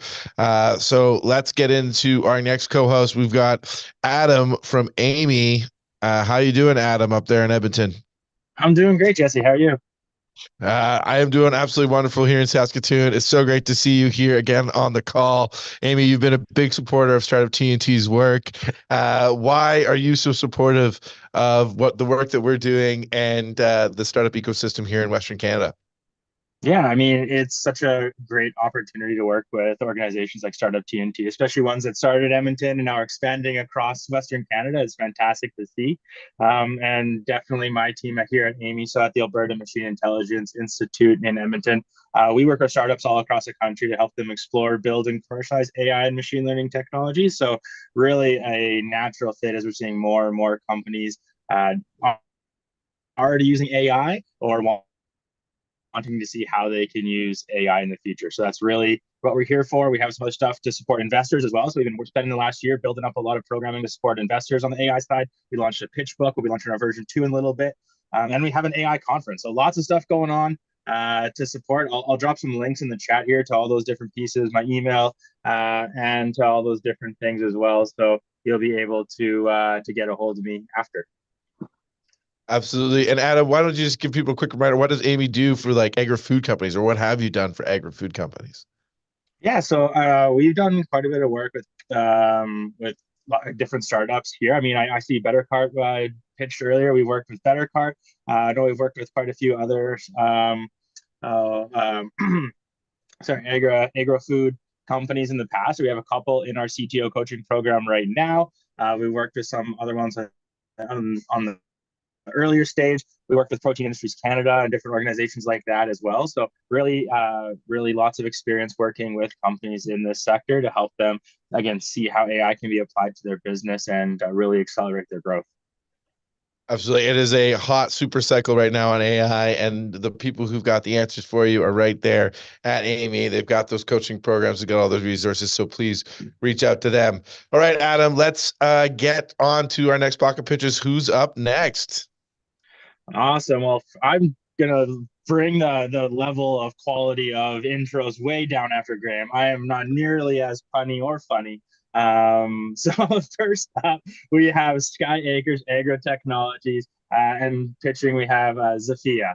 A: So let's get into our next co-host. We've got Adam from Amy. How you doing, Adam, up there in Edmonton?
E: I'm doing great, Jesse. How are you?
A: I am doing absolutely wonderful here in Saskatoon. It's so great to see you here again on the call. Amy, you've been a big supporter of Startup TNT's work. Why are you so supportive of the work that we're doing and the startup ecosystem here in Western Canada?
E: Yeah, I mean, it's such a great opportunity to work with organizations like Startup TNT, especially ones that started in Edmonton and now are expanding across Western Canada. It's fantastic to see. And definitely my team here at AMI, so at the Alberta Machine Intelligence Institute in Edmonton, we work with startups all across the country to help them explore, build, and commercialize AI and machine learning technologies. So really a natural fit as we're seeing more and more companies already using AI or wanting to see how they can use AI in the future. So that's really what we're here for. We have some other stuff to support investors as well. So we're spending the last year building up a lot of programming to support investors on the AI side. We launched a pitch book. We'll be launching our version 2 in a little bit. And we have an AI conference. So lots of stuff going on to support. I'll drop some links in the chat here to all those different pieces, my email, and to all those different things as well. So you'll be able to get a hold of me after.
A: Absolutely. And Adam, why don't you just give people a quick reminder, what does Amy do for like agri-food companies, or what have you done for agri-food companies?
E: Yeah, so we've done quite a bit of work with different startups here. I mean, I see BetterCart pitched earlier. We worked with BetterCart. I know we've worked with quite a few others. Agri-food companies in the past. We have a couple in our CTO coaching program right now. We worked with some other ones on the earlier stage. We worked with Protein Industries Canada and different organizations like that as well. So really lots of experience working with companies in this sector to help them, again, see how AI can be applied to their business and really accelerate their growth.
A: Absolutely. It is a hot super cycle right now on AI, and the people who've got the answers for you are right there at Amy. They've got those coaching programs, they've got all those resources. So please reach out to them. All right, Adam, let's get on to our next block of pitches. Who's up next?
E: Awesome. Well, I'm going to bring the level of quality of intros way down after Graham. I am not nearly as punny or funny. So first up, we have SkyAcres Agrotechnologies, and pitching we have Zafia.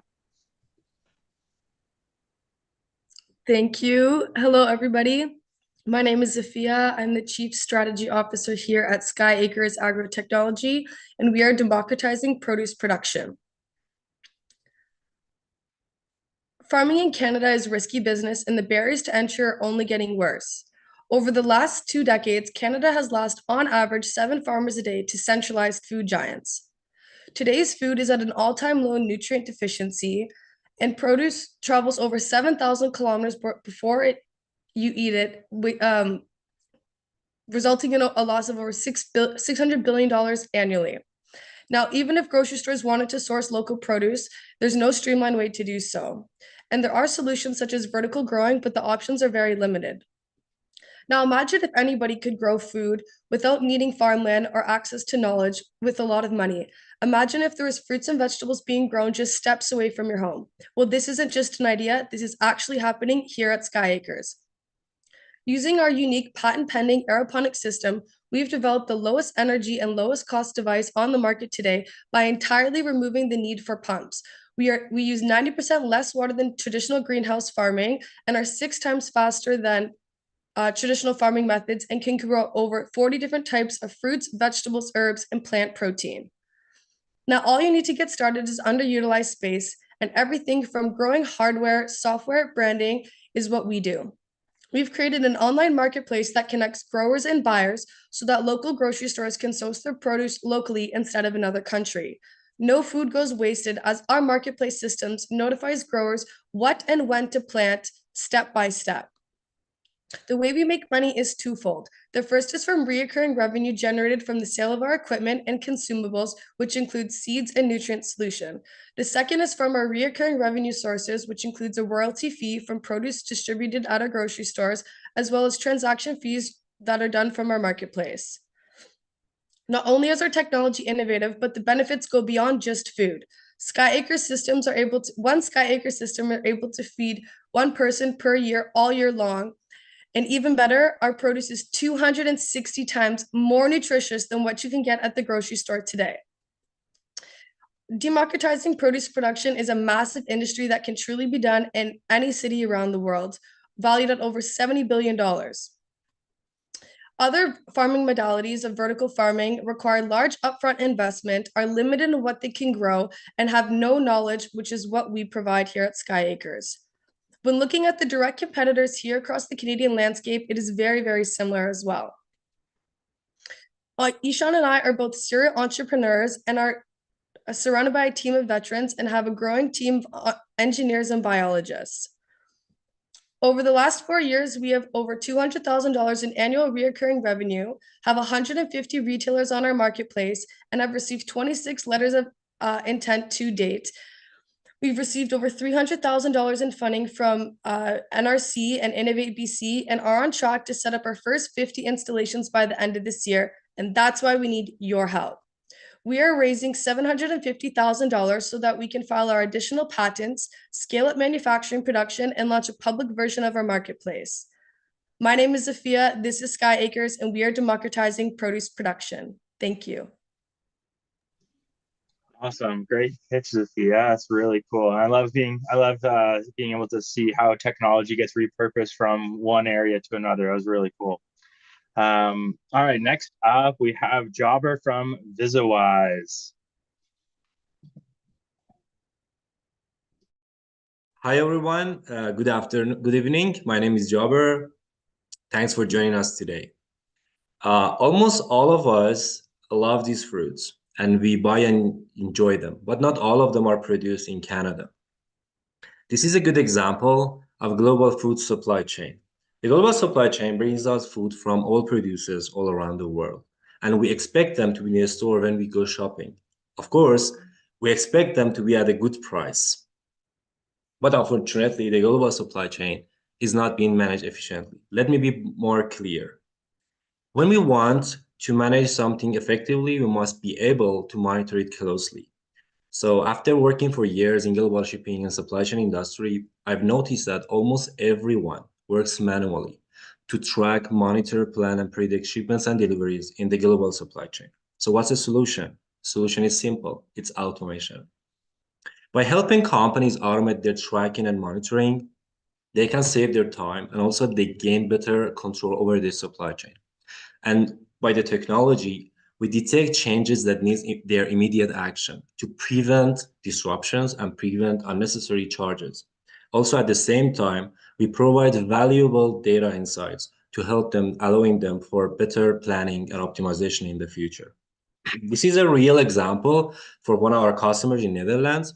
F: Thank you. Hello, everybody. My name is Zafia. I'm the Chief Strategy Officer here at SkyAcres Agrotechnology, and we are democratizing produce production. Farming in Canada is risky business, and the barriers to entry are only getting worse. Over the last 2 decades, Canada has lost on average 7 farmers a day to centralized food giants. Today's food is at an all-time low nutrient deficiency, and produce travels over 7,000 kilometers before you eat it. resulting in a loss of over $600 billion annually. Now, even if grocery stores wanted to source local produce, there's no streamlined way to do so. And there are solutions such as vertical growing, but the options are very limited. Now, imagine if anybody could grow food without needing farmland or access to knowledge with a lot of money. Imagine if there was fruits and vegetables being grown just steps away from your home. Well, this isn't just an idea, this is actually happening here at SkyAcres. Using our unique patent-pending aeroponic system, we've developed the lowest energy and lowest cost device on the market today by entirely removing the need for pumps. We use 90% less water than traditional greenhouse farming and are 6 times faster than traditional farming methods and can grow over 40 different types of fruits, vegetables, herbs, and plant protein. Now, all you need to get started is underutilized space, and everything from growing hardware, software, branding is what we do. We've created an online marketplace that connects growers and buyers so that local grocery stores can source their produce locally instead of another country. No food goes wasted as our marketplace systems notifies growers what and when to plant step by step. The way we make money is twofold. The first is from recurring revenue generated from the sale of our equipment and consumables, which includes seeds and nutrient solution. The second is from our recurring revenue sources, which includes a royalty fee from produce distributed at our grocery stores, as well as transaction fees that are done from our marketplace. Not only is our technology innovative, but the benefits go beyond just food. One SkyAcre system are able to feed one person per year all year long. And even better, our produce is 260 times more nutritious than what you can get at the grocery store today. Democratizing produce production is a massive industry that can truly be done in any city around the world, valued at over $70 billion. Other farming modalities of vertical farming require large upfront investment, are limited in what they can grow, and have no knowledge, which is what we provide here at SkyAcres. When looking at the direct competitors here across the Canadian landscape, it is very, very similar as well. Ishan and I are both serial entrepreneurs and are surrounded by a team of veterans and have a growing team of engineers and biologists. Over the last 4 years, we have over $200,000 in annual recurring revenue, have 150 retailers on our marketplace, and have received 26 letters of intent to date. We've received over $300,000 in funding from NRC and Innovate BC and are on track to set up our first 50 installations by the end of this year, and that's why we need your help. We are raising $750,000 so that we can file our additional patents, scale up manufacturing production, and launch a public version of our marketplace. My name is Zafia, this is SkyAcres, and we are democratizing produce production. Thank you.
E: Awesome, great pitch, Zafia. That's really cool. I love being able to see how technology gets repurposed from one area to another. That was really cool. All right, next up we have Jobber from Visiwise.
D: Hi everyone. Good afternoon, good evening. My name is Jobber. Thanks for joining us today. Almost all of us love these fruits and we buy and enjoy them, but not all of them are produced in Canada. This is a good example of global food supply chain. The global supply chain brings us food from all producers all around the world, and we expect them to be in the store when we go shopping. Of course, we expect them to be at a good price. But unfortunately, the global supply chain is not being managed efficiently. Let me be more clear. When we want to manage something effectively, we must be able to monitor it closely. So after working for years in global shipping and supply chain industry, I've noticed that almost everyone works manually to track, monitor, plan, and predict shipments and deliveries in the global supply chain. So what's the solution? Solution is simple. It's automation. By helping companies automate their tracking and monitoring, they can save their time and also they gain better control over their supply chain. And by the technology, we detect changes that need their immediate action to prevent disruptions and prevent unnecessary charges. Also, at the same time, we provide valuable data insights to help them, allowing them for better planning and optimization in the future. This is a real example for one of our customers in Netherlands.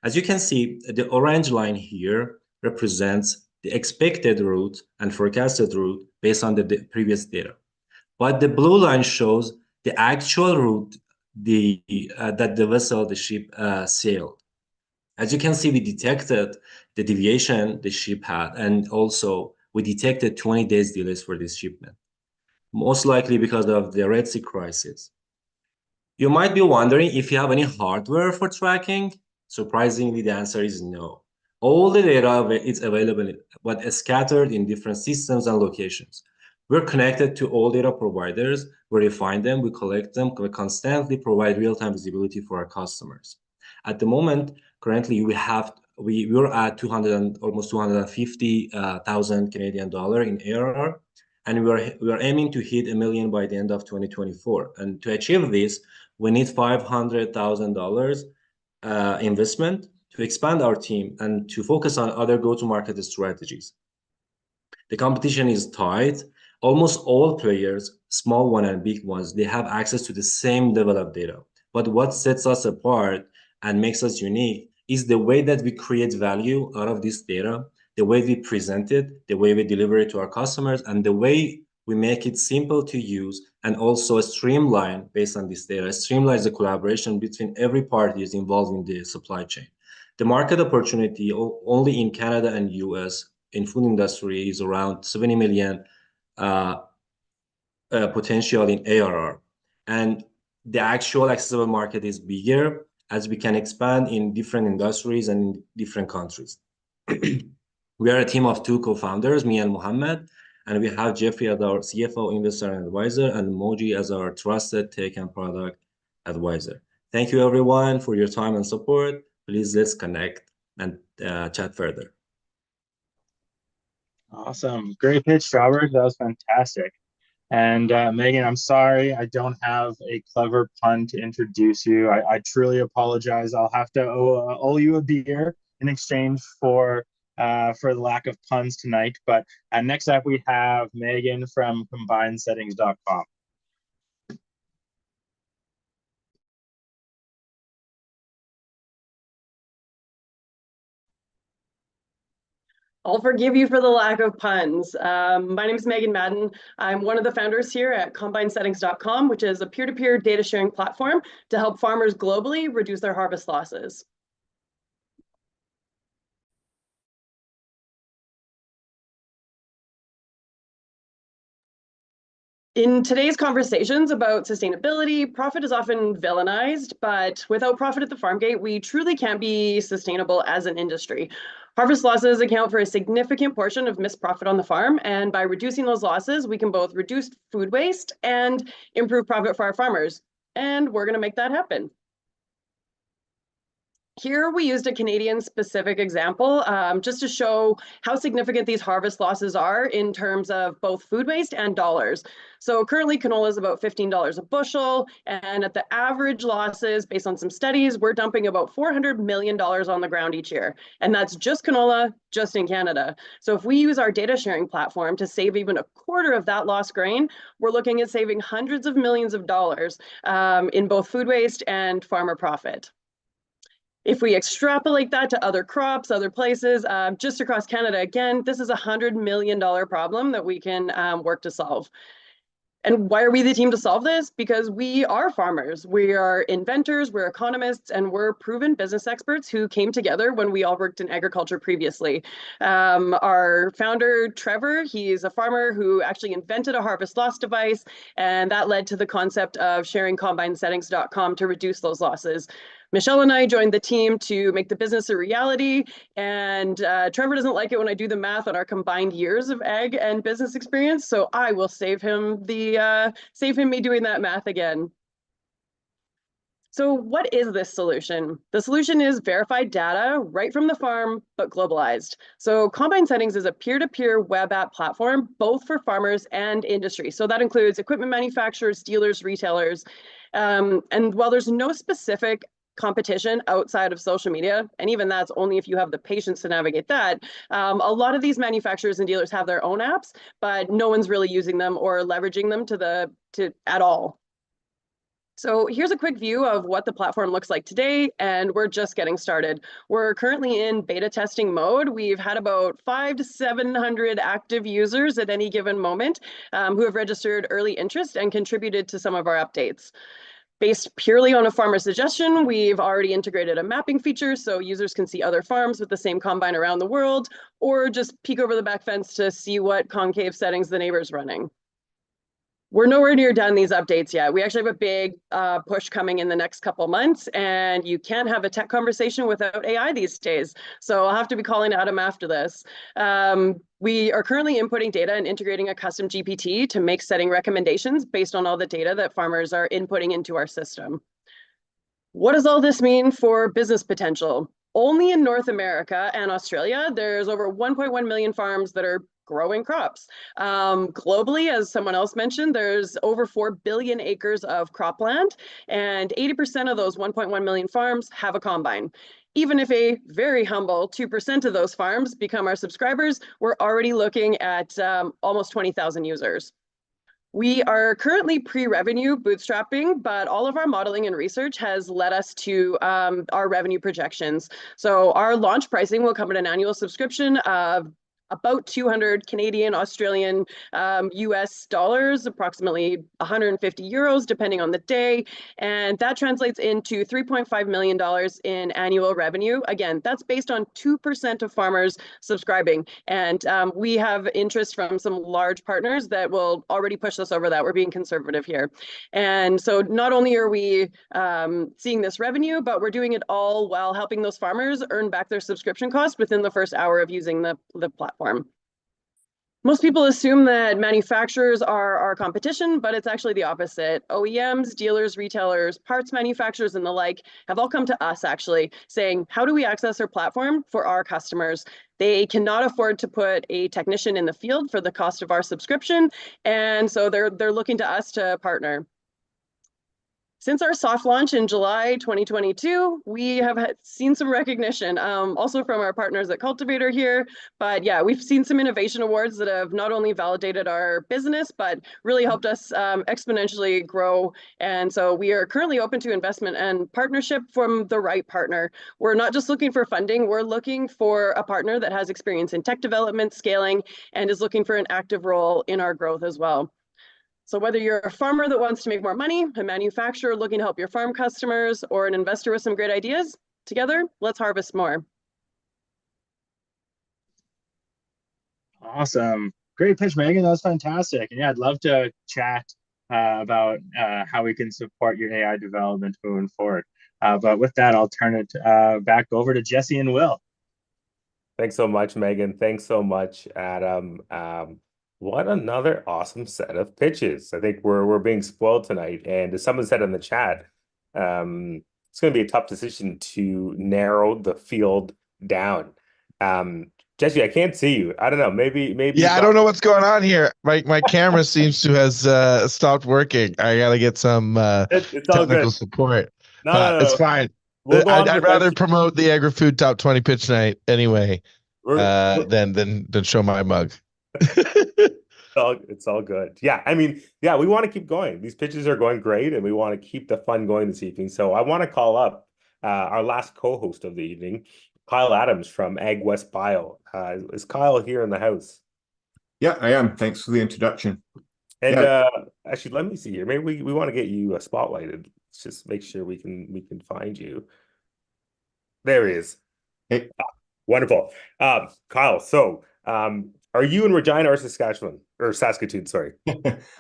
D: As you can see, the orange line here represents the expected route and forecasted route based on the previous data. but the blue line shows the actual route that the ship sailed. As you can see, we detected the deviation the ship had, and also we detected 20 days delays for this shipment, most likely because of the Red Sea crisis. You might be wondering if you have any hardware for tracking. Surprisingly, the answer is no. All the data is available, but scattered in different systems and locations. We're connected to all data providers. We refine them, we collect them, we constantly provide real-time visibility for our customers. At the moment, currently, we're at almost 250,000 Canadian dollar in ARR, and we're aiming to hit $1 million by the end of 2024. And to achieve this, we need $500,000 investment to expand our team and to focus on other go-to-market strategies. The competition is tight. Almost all players, small ones and big ones, they have access to the same level of data. But what sets us apart and makes us unique is the way that we create value out of this data, the way we present it, the way we deliver it to our customers, and the way we make it simple to use and also streamline based on this data, streamlines the collaboration between every party is involved in the supply chain. The market opportunity only in Canada and US in food industry is around 70 million potential in ARR. And the actual accessible market is bigger as we can expand in different industries and in different countries. We are a team of 2 co-founders, me and Mohammed, and we have Jeffrey as our CFO, investor, and advisor, and Moji as our trusted tech and product advisor. Thank you, everyone, for your time and support. Please let's connect and chat further.
E: Awesome. Great pitch, Robert. That was fantastic. And Megan, I'm sorry I don't have a clever pun to introduce you. I truly apologize. I'll have to owe you a beer in exchange for the lack of puns tonight. But next up, we have Megan from combinedsettings.com.
G: I'll forgive you for the lack of puns. My name is Megan Madden. I'm one of the founders here at combinedsettings.com, which is a peer-to-peer data sharing platform to help farmers globally reduce their harvest losses. In today's conversations about sustainability, profit is often villainized, but without profit at the farm gate, we truly can't be sustainable as an industry. Harvest losses account for a significant portion of missed profit on the farm, and by reducing those losses, we can both reduce food waste and improve profit for our farmers, and we're going to make that happen. Here we used a Canadian-specific example just to show how significant these harvest losses are in terms of both food waste and dollars. So currently canola is about $15 a bushel, and at the average losses, based on some studies, we're dumping about $400 million on the ground each year. And that's just canola, just in Canada. So if we use our data sharing platform to save even a quarter of that lost grain, we're looking at saving hundreds of millions of dollars in both food waste and farmer profit. If we extrapolate that to other crops, other places, just across Canada, again, this is a $100 million problem that we can work to solve. And why are we the team to solve this? Because we are farmers, we are inventors, we're economists, and we're proven business experts who came together when we all worked in agriculture previously. Our founder, Trevor, he's a farmer who actually invented a harvest loss device, and that led to the concept of sharing combinedsettings.com to reduce those losses. Michelle and I joined the team to make the business a reality, and Trevor doesn't like it when I do the math on our combined years of ag and business experience, so I will save him me doing that math again. So what is this solution? The solution is verified data right from the farm, but globalized. So Combined Settings is a peer-to-peer web app platform, both for farmers and industry. So that includes equipment manufacturers, dealers, retailers. And while there's no specific competition outside of social media, and even that's only if you have the patience to navigate that, a lot of these manufacturers and dealers have their own apps, but no one's really using them or leveraging them at all. So here's a quick view of what the platform looks like today, and we're just getting started. We're currently in beta testing mode. We've had about 500 to 700 active users at any given moment who have registered early interest and contributed to some of our updates. Based purely on a farmer suggestion, we've already integrated a mapping feature so users can see other farms with the same combine around the world, or just peek over the back fence to see what concave settings the neighbor's running. We're nowhere near done these updates yet. We actually have a big push coming in the next couple months, and you can't have a tech conversation without AI these days. So I'll have to be calling Adam after this. We are currently inputting data and integrating a custom GPT to make setting recommendations based on all the data that farmers are inputting into our system. What does all this mean for business potential? Only in North America and Australia, there's over 1.1 million farms that are growing crops. Globally, as someone else mentioned, there's over 4 billion acres of cropland, and 80% of those 1.1 million farms have a combine. Even if a very humble 2% of those farms become our subscribers, we're already looking at almost 20,000 users. We are currently pre-revenue bootstrapping, but all of our modeling and research has led us to our revenue projections. So our launch pricing will come at an annual subscription of about 200 Canadian, Australian, US dollars, approximately 150 euros, depending on the day. And that translates into $3.5 million in annual revenue. Again, that's based on 2% of farmers subscribing. And we have interest from some large partners that will already push us over that. We're being conservative here. And so not only are we seeing this revenue, but we're doing it all while helping those farmers earn back their subscription cost within the first hour of using the platform. Most people assume that manufacturers are our competition, but it's actually the opposite. OEMs, dealers, retailers, parts manufacturers, and the like have all come to us actually saying, how do we access our platform for our customers? They cannot afford to put a technician in the field for the cost of our subscription, and so they're looking to us to partner. Since our soft launch in July 2022, we have seen some recognition, also from our partners at Cultivator here. But yeah, we've seen some innovation awards that have not only validated our business, but really helped us exponentially grow. And so we are currently open to investment and partnership from the right partner. We're not just looking for funding, we're looking for a partner that has experience in tech development, scaling, and is looking for an active role in our growth as well. So whether you're a farmer that wants to make more money, a manufacturer looking to help your farm customers, or an investor with some great ideas, together, let's harvest more.
E: Awesome. Great pitch, Megan. That was fantastic. And yeah, I'd love to chat about how we can support your AI development moving forward. But with that, I'll turn it back over to Jesse and Will.
B: Thanks so much, Megan. Thanks so much, Adam. What another awesome set of pitches. I think we're being spoiled tonight. And as someone said in the chat, it's going to be a tough decision to narrow the field down. Jesse, I can't see you. I don't know. Maybe.
A: Yeah, I don't know what's going on here. My camera seems to has stopped working. I gotta get some technical support. No, it's fine. I'd rather promote the Agri-Food Top 20 Pitch Night anyway than show my mug.
B: It's all good. Yeah, I mean, yeah, we want to keep going. These pitches are going great, and we want to keep the fun going this evening. So I want to call up our last co-host of the evening, Kyle Adams from Ag West Bio. Is Kyle here in the house?
H: Yeah, I am. Thanks for the introduction.
B: And actually, let me see here. Maybe we want to get you spotlighted. Let's just make sure we can find you. There he is.
H: Hey.
B: Wonderful. Kyle, so are you in Regina or Saskatchewan? Or Saskatoon, sorry.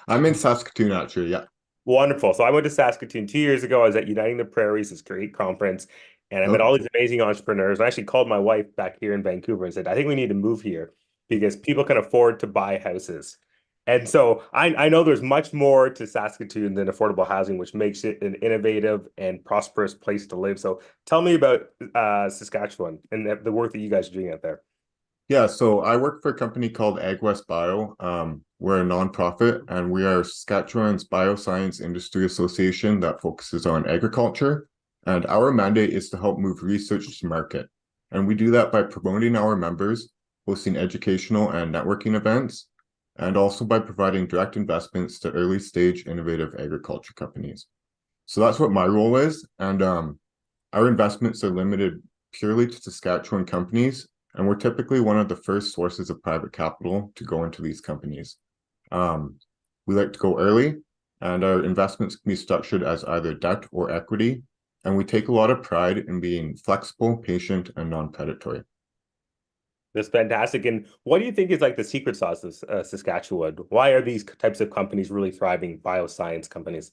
H: I'm in Saskatoon, actually, yeah.
B: Wonderful. So I went to Saskatoon 2 years ago. I was at Uniting the Prairies, this great conference, and I met all these amazing entrepreneurs. I actually called my wife back here in Vancouver and said, I think we need to move here because people can afford to buy houses. And so I know there's much more to Saskatoon than affordable housing, which makes it an innovative and prosperous place to live. So tell me about Saskatchewan and the work that you guys are doing out there.
H: Yeah, so I work for a company called Ag West Bio. We're a nonprofit, and we are Saskatchewan's Bioscience Industry Association that focuses on agriculture. And our mandate is to help move research to market. And we do that by promoting our members, hosting educational and networking events, and also by providing direct investments to early-stage innovative agriculture companies. So that's what my role is. And our investments are limited purely to Saskatchewan companies, and we're typically one of the first sources of private capital to go into these companies. We like to go early, and our investments can be structured as either debt or equity, and we take a lot of pride in being flexible, patient, and non-predatory.
B: That's fantastic. And what do you think is like the secret sauce of Saskatchewan? Why are these types of companies really thriving, bioscience companies?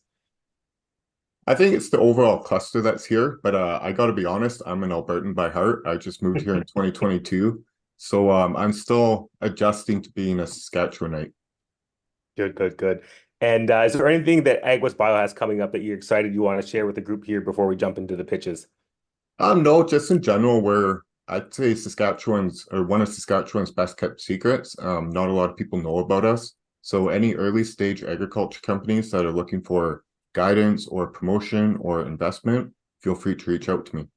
H: I think it's the overall cluster that's here, but I got to be honest, I'm an Albertan by heart. I just moved here in 2022, so I'm still adjusting to being a Saskatchewanite.
B: Good. And is there anything that AgWest Bio has coming up that you're excited you want to share with the group here before we jump into the pitches?
H: No, just in general, I'd say Saskatchewan's, or one of Saskatchewan's best kept secrets. Not a lot of people know about us. So any early stage agriculture companies that are looking for guidance or promotion or investment, feel free to reach out to me.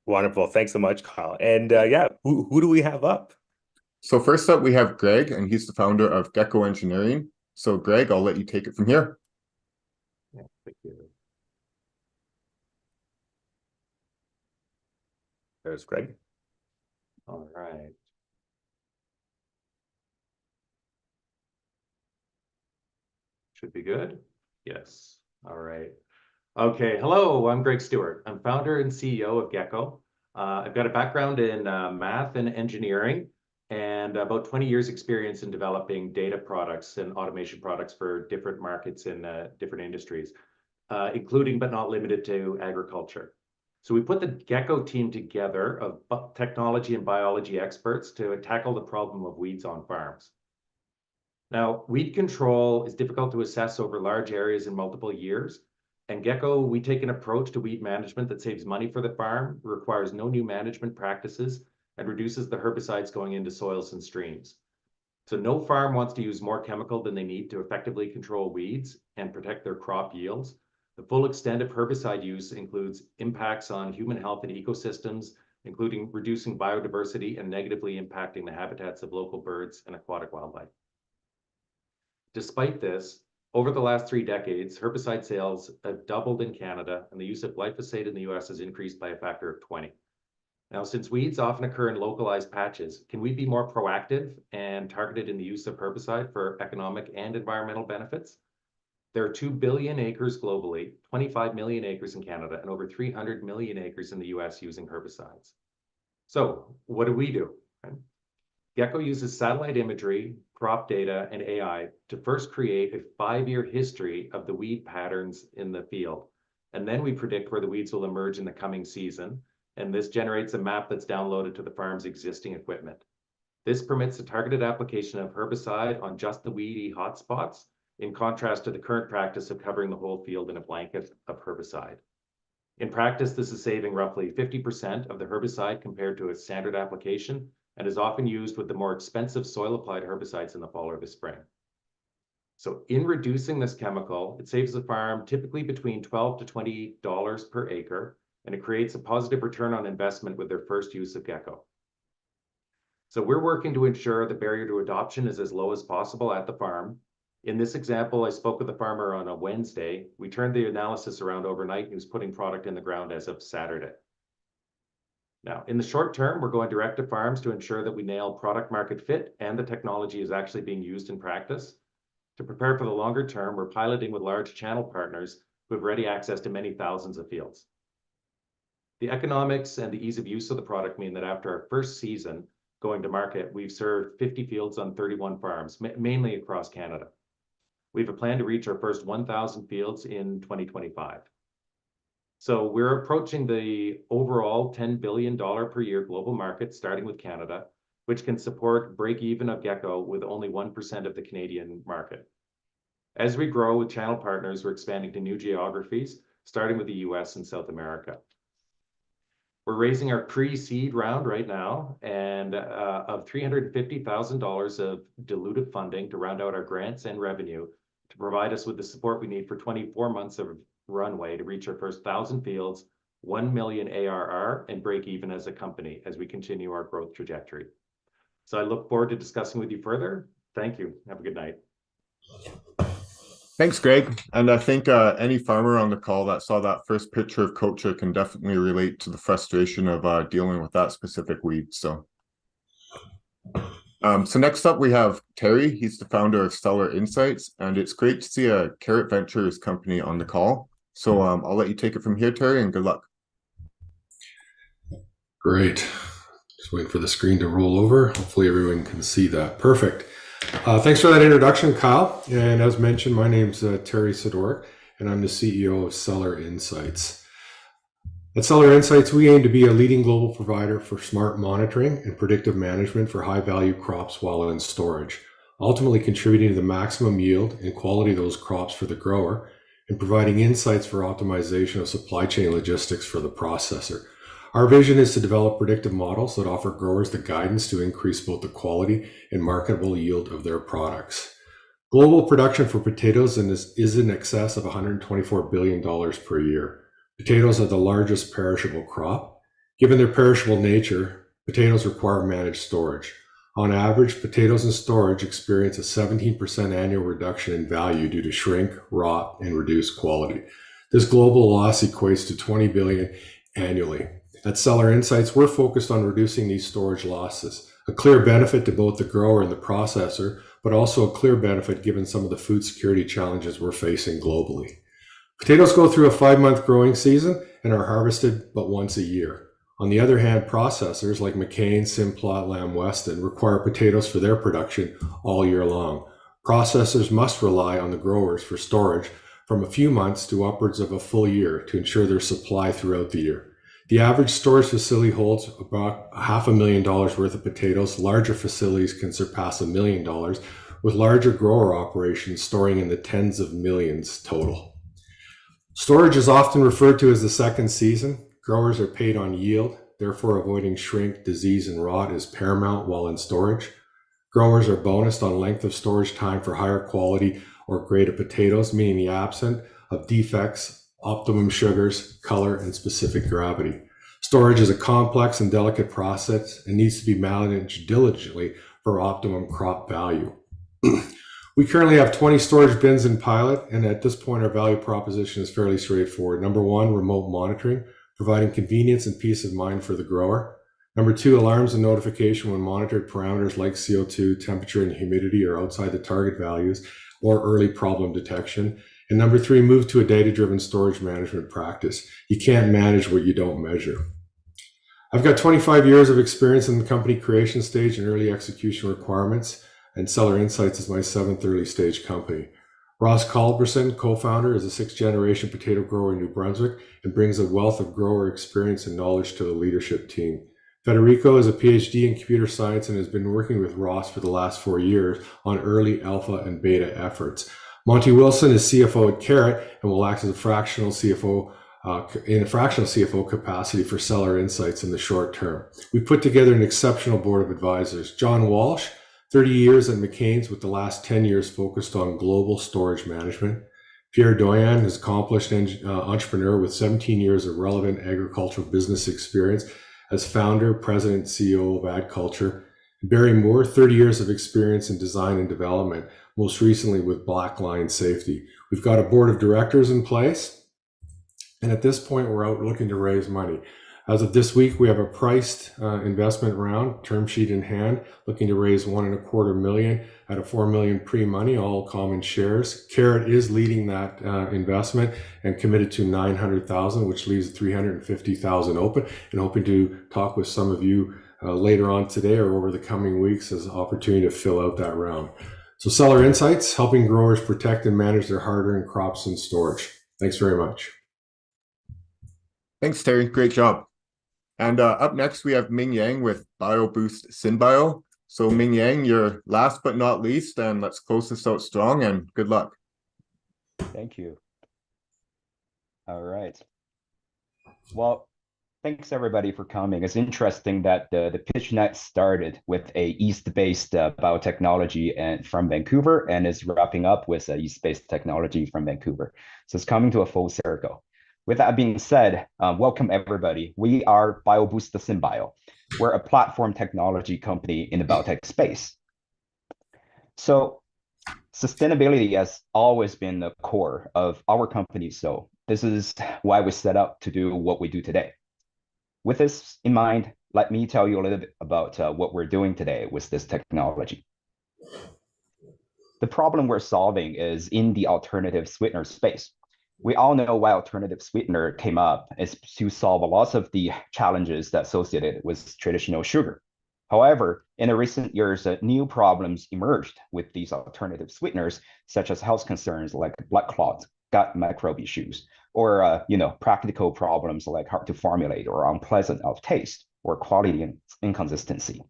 B: Wonderful. Thanks so much, Kyle. And yeah, who do we have up?
H: So first up, we have Greg, and he's the founder of Geco Engineering. So Greg, I'll let you take it from here.
I: Yeah, thank you.
B: There's Greg.
I: All right. Should be good. Yes. All right. Okay. Hello, I'm Greg Stewart. I'm founder and CEO of Geco. I've got a background in math and engineering and about 20 years experience in developing data products and automation products for different markets in different industries, including but not limited to agriculture. So we put the Geco team together of technology and biology experts to tackle the problem of weeds on farms. Now, weed control is difficult to assess over large areas in multiple years. And Geco, we take an approach to weed management that saves money for the farm, requires no new management practices, and reduces the herbicides going into soils and streams. So no farm wants to use more chemical than they need to effectively control weeds and protect their crop yields. The full extent of herbicide use includes impacts on human health and ecosystems, including reducing biodiversity and negatively impacting the habitats of local birds and aquatic wildlife. Despite this, over the last 3 decades, herbicide sales have doubled in Canada, and the use of glyphosate in the US has increased by a factor of 20. Now, since weeds often occur in localized patches, can we be more proactive and targeted in the use of herbicide for economic and environmental benefits? There are 2 billion acres globally, 25 million acres in Canada, and over 300 million acres in the US using herbicides. So what do? Geco uses satellite imagery, crop data, and AI to first create a 5-year history of the weed patterns in the field. And then we predict where the weeds will emerge in the coming season. And this generates a map that's downloaded to the farm's existing equipment. This permits the targeted application of herbicide on just the weedy hotspots, in contrast to the current practice of covering the whole field in a blanket of herbicide. In practice, this is saving roughly 50% of the herbicide compared to a standard application, and is often used with the more expensive soil-applied herbicides in the fall or the spring. So in reducing this chemical, it saves the farm typically between $12 to $20 per acre, and it creates a positive return on investment with their first use of Geco. So we're working to ensure the barrier to adoption is as low as possible at the farm. In this example, I spoke with the farmer on a Wednesday. We turned the analysis around overnight, and he was putting product in the ground as of Saturday. Now, in the short term, we're going direct to farms to ensure that we nail product market fit and the technology is actually being used in practice. To prepare for the longer term, we're piloting with large channel partners who have ready access to many thousands of fields. The economics and the ease of use of the product mean that after our first season going to market, we've served 50 fields on 31 farms, mainly across Canada. We have a plan to reach our first 1,000 fields in 2025. So we're approaching the overall $10 billion per year global market, starting with Canada, which can support break even of Geco with only 1% of the Canadian market. As we grow with channel partners, we're expanding to new geographies, starting with the US and South America. We're raising our pre-seed round right now, and of $350,000 of dilutive funding to round out our grants and revenue to provide us with the support we need for 24 months of runway to reach our first 1,000 fields, 1 million ARR, and break even as a company as we continue our growth trajectory. So I look forward to discussing with you further. Thank you. Have a good night.
H: Thanks, Greg. And I think any farmer on the call that saw that first picture of culture can definitely relate to the frustration of dealing with that specific weed. So next up we have Terry. He's the founder of Cellar Insights, and it's great to see a Carrot Ventures company on the call. So I'll let you take it from here, Terry, and good luck.
K: Great. Just waiting for the screen to roll over. Hopefully everyone can see that. Perfect. Thanks for that introduction, Kyle. And as mentioned, my name's Terry Sidoric, and I'm the CEO of Cellar Insights. At Cellar Insights, we aim to be a leading global provider for smart monitoring and predictive management for high-value crops while in storage, ultimately contributing to the maximum yield and quality of those crops for the grower, and providing insights for optimization of supply chain logistics for the processor. Our vision is to develop predictive models that offer growers the guidance to increase both the quality and marketable yield of their products. Global production for potatoes is in excess of $124 billion per year. Potatoes are the largest perishable crop. Given their perishable nature, potatoes require managed storage. On average, potatoes in storage experience a 17% annual reduction in value due to shrink, rot, and reduced quality. This global loss equates to $20 billion annually. At Cellar Insights, we're focused on reducing these storage losses, a clear benefit to both the grower and the processor, but also a clear benefit given some of the food security challenges we're facing globally. Potatoes go through a 5-month growing season and are harvested but once a year. On the other hand, processors like McCain, Simplot, Lamb Weston require potatoes for their production all year long. Processors must rely on the growers for storage from a few months to upwards of a full year to ensure their supply throughout the year. The average storage facility holds about $500,000 worth of potatoes. Larger facilities can surpass $1 million, with larger grower operations storing in the tens of millions total. Storage is often referred to as the second season. Growers are paid on yield, therefore avoiding shrink, disease, and rot is paramount while in storage. Growers are bonused on length of storage time for higher quality or grade of potatoes, meaning the absence of defects, optimum sugars, color, and specific gravity. Storage is a complex and delicate process and needs to be managed diligently for optimum crop value. We currently have 20 storage bins in pilot, and at this point, our value proposition is fairly straightforward. Number one, remote monitoring, providing convenience and peace of mind for the grower. Number two, alarms and notification when monitored parameters like CO2, temperature, and humidity are outside the target values, or early problem detection. And number three, move to a data-driven storage management practice. You can't manage what you don't measure. I've got 25 years of experience in the company creation stage and early execution requirements, and Cellar Insights is my 7th early stage company. Ross Culberson, co-founder, is a 6th-generation potato grower in New Brunswick and brings a wealth of grower experience and knowledge to the leadership team. Federico is a PhD in computer science and has been working with Ross for the last 4 years on early alpha and beta efforts. Monty Wilson is CFO at Carrot and will act as a fractional CFO in a fractional CFO capacity for Cellar Insights in the short term. We've put together an exceptional board of advisors. John Walsh, 30 years at McCain's with the last 10 years focused on global storage management. Pierre Doyen is an accomplished entrepreneur with 17 years of relevant agricultural business experience as founder, president, CEO of AgCulture. Barry Moore, 30 years of experience in design and development, most recently with Black Line Safety. We've got a board of directors in place, and at this point, we're out looking to raise money. As of this week, we have a priced investment round, term sheet in hand, looking to raise $1.25 million at a $4 million pre-money, all common shares. Carrot is leading that investment and committed to $900,000, which leaves $350,000 open, and hoping to talk with some of you later on today or over the coming weeks as an opportunity to fill out that round. So Cellar Insights, helping growers protect and manage their hard-earned crops in storage. Thanks very much.
H: Thanks, Terry. Great job. And up next, we have Ming Yang with Bioboost Synbio. So Ming Yang, you're last but not least, and let's close this out strong, and good luck.
L: Thank you. All right. Well, thanks everybody for coming. It's interesting that the pitch night started with a East-based biotechnology and from Vancouver, and is wrapping up with a East-based technology from Vancouver. So it's coming to a full circle. With that being said, welcome everybody. We are Bioboost Synbio. We're a platform technology company in the biotech space. So Sustainability has always been the core of our company, so this is why we set up to do what we do today. With this in mind, let me tell you a little bit about what we're doing today with this technology. The problem we're solving is in the alternative sweetener space. We all know why alternative sweetener came up is to solve a lot of the challenges that associated with traditional sugar. However, in the recent years, new problems emerged with these alternative sweeteners, such as health concerns like blood clots, gut microbe issues, or practical problems like hard to formulate or unpleasant of taste or quality inconsistency.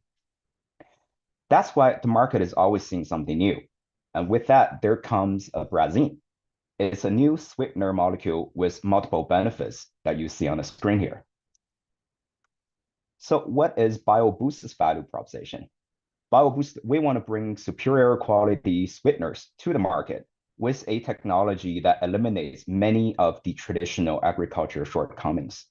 L: That's why the market is always seeing something new. And with that, there comes a brazine. It's a new sweetener molecule with multiple benefits that you see on the screen here. So what is Bioboost's value proposition? Bioboost, we want to bring superior quality sweeteners to the market with a technology that eliminates many of the traditional agriculture shortcomings.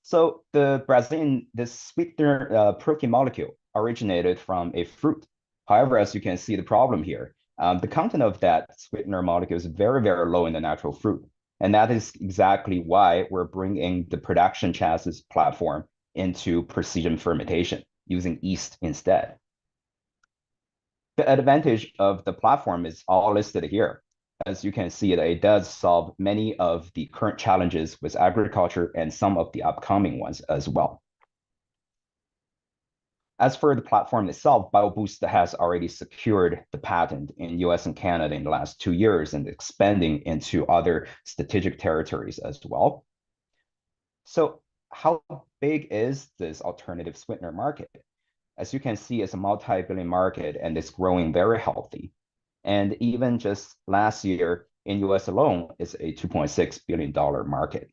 L: So the brazine, this sweetener protein molecule originated from a fruit. However, as you can see the problem here, the content of that sweetener molecule is very, very low in the natural fruit. And that is exactly why we're bringing the production chassis platform into precision fermentation using yeast instead. The advantage of the platform is all listed here. As you can see, it does solve many of the current challenges with agriculture and some of the upcoming ones as well. As for the platform itself, Bioboost has already secured the patent in US and Canada in the last 2 years and expanding into other strategic territories as well. So how big is this alternative sweetener market? As you can see, it's a multi-billion market and it's growing very healthy. And even just last year in US alone, it's a $2.6 billion market.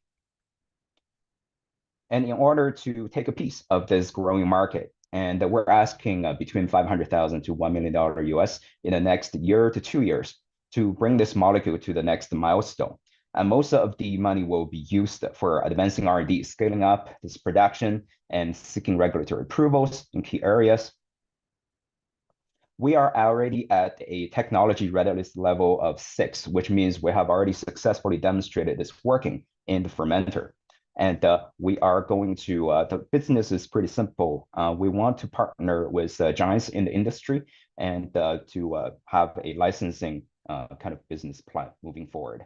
L: And in order to take a piece of this growing market, and we're asking between $500,000 to $1 million US in the next year to 2 years to bring this molecule to the next milestone. And most of the money will be used for advancing R&D, scaling up this production and seeking regulatory approvals in key areas. We are already at a technology readiness level of 6, which means we have already successfully demonstrated this working in the fermenter. And we are going to, the business is pretty simple. We want to partner with giants in the industry and to have a licensing kind of business plan moving forward.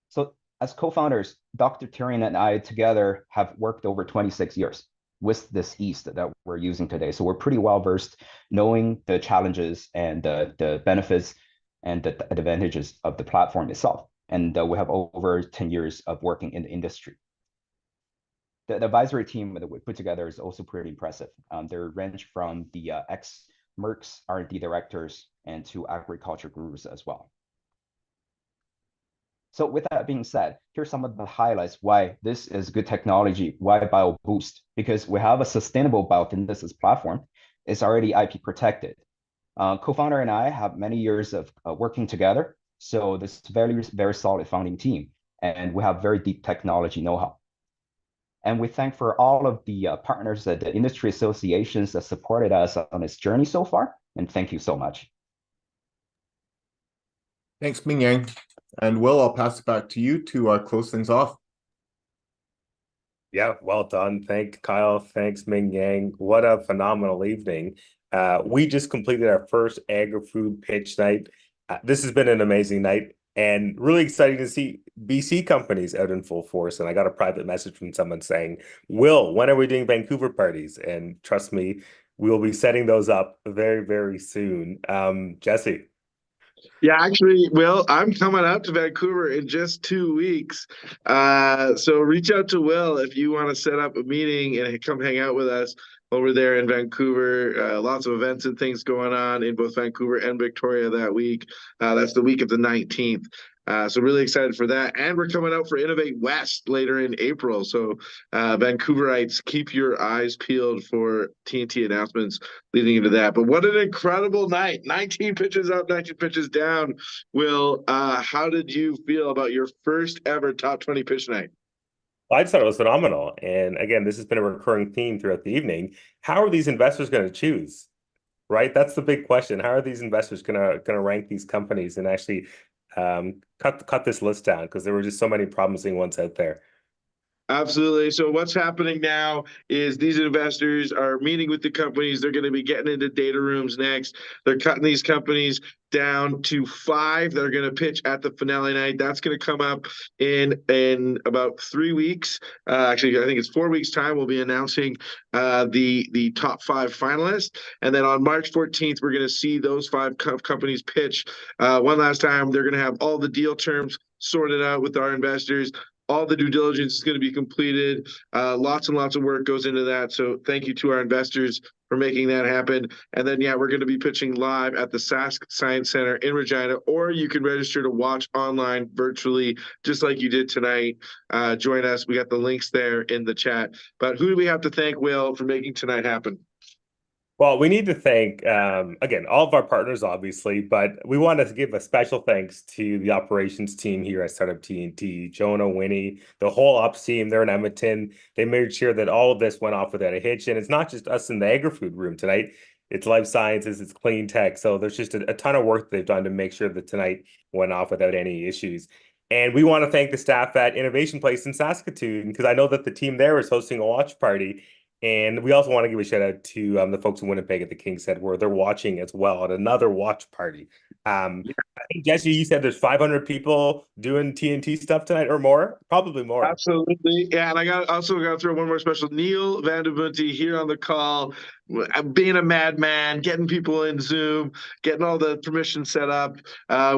L: So as co-founders, Dr. Tyrion and I together have worked over 26 years with this yeast that we're using today. So we're pretty well versed knowing the challenges and the benefits and the advantages of the platform itself. And we have over 10 years of working in the industry. The advisory team that we put together is also pretty impressive. They range from the ex-Merck's R&D directors and to agriculture gurus as well. So with that being said, here's some of the highlights why this is good technology, why Bioboost, because we have a sustainable biosynthesis platform. It's already IP protected. Co-founder and I have many years of working together. So this is a very, very solid founding team, and we have very deep technology know-how. And we thank for all of the partners at the industry associations that supported us on this journey so far. And thank you so much.
H: Thanks, Ming Yang. And Will, I'll pass it back to you to close things off.
B: Yeah, well done. Thank Kyle. Thanks, Ming Yang. What a phenomenal evening. We just completed our first Agri-Food pitch night. This has been an amazing night and really exciting to see BC companies out in full force. And I got a private message from someone saying, Will, when are we doing Vancouver parties? And trust me, we'll be setting those up very, very soon. Jesse.
A: Yeah, actually, Will, I'm coming out to Vancouver in just 2 weeks. So reach out to Will if you want to set up a meeting and come hang out with us over there in Vancouver. Lots of events and things going on in both Vancouver and Victoria that week. That's the week of the 19th. So really excited for that. And we're coming out for Innovate West later in April. So Vancouverites, keep your eyes peeled for TNT announcements leading into that. But what an incredible night. 19 pitches up, 19 pitches down. Will, how did you feel about your first ever top 20 pitch night?
B: I just thought it was phenomenal. And again, this has been a recurring theme throughout the evening. How are these investors going to choose? right? That's the big question. How are these investors gonna rank these companies and actually cut this list down? Because there were just so many promising ones out there.
A: Absolutely. So what's happening now is these investors are meeting with the companies. They're going to be getting into data rooms next. They're cutting these companies down to 5 that are going to pitch at the finale night. That's going to come up in about 3 weeks. Actually, I think it's 4 weeks time. We'll be announcing the top 5 finalists. And then on March 14th, we're going to see those 5 companies pitch one last time. They're going to have all the deal terms sorted out with our investors. All the due diligence is going to be completed. Lots and lots of work goes into that. So thank you to our investors for making that happen. And then, yeah, we're going to be pitching live at the Sask Science Center in Regina, or you can register to watch online virtually, just like you did tonight. Join us. We got the links there in the chat. But who do we have to thank, Will, for making tonight happen?
B: Well, we need to thank, again, all of our partners, obviously, but we want to give a special thanks to the operations team here at Startup TNT, Jonah, Winnie, the whole ops team. They're in Edmonton. They made sure that all of this went off without a hitch. And it's not just us in the Agri-Food room tonight. It's life sciences, it's clean tech. So there's just a ton of work they've done to make sure that tonight went off without any issues. And we want to thank the staff at Innovation Place in Saskatoon, because I know that the team there is hosting a watch party. And we also want to give a shout out to the folks in Winnipeg at the King's Head, where they're watching as well at another watch party. I think, Jesse, you said there's 500 people doing TNT stuff tonight or more, probably more.
A: Absolutely. Yeah, and I also got to throw one more special. Neil Vanderbunte here on the call, being a madman, getting people in Zoom, getting all the permissions set up.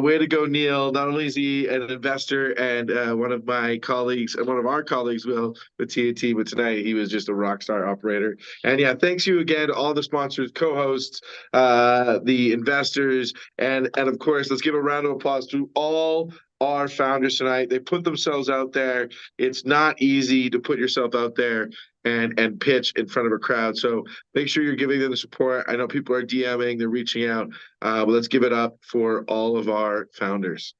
A: Way to go, Neil. Not only is he an investor and one of my colleagues, and one of our colleagues, Will, with TNT, but tonight he was just a rock star operator. And yeah, thanks you again to all the sponsors, co-hosts, the investors, and of course, let's give a round of applause to all our founders tonight. They put themselves out there. It's not easy to put yourself out there and pitch in front of a crowd. So make sure you're giving them the support. I know people are DMing, they're reaching out, but let's give it up for all of our founders.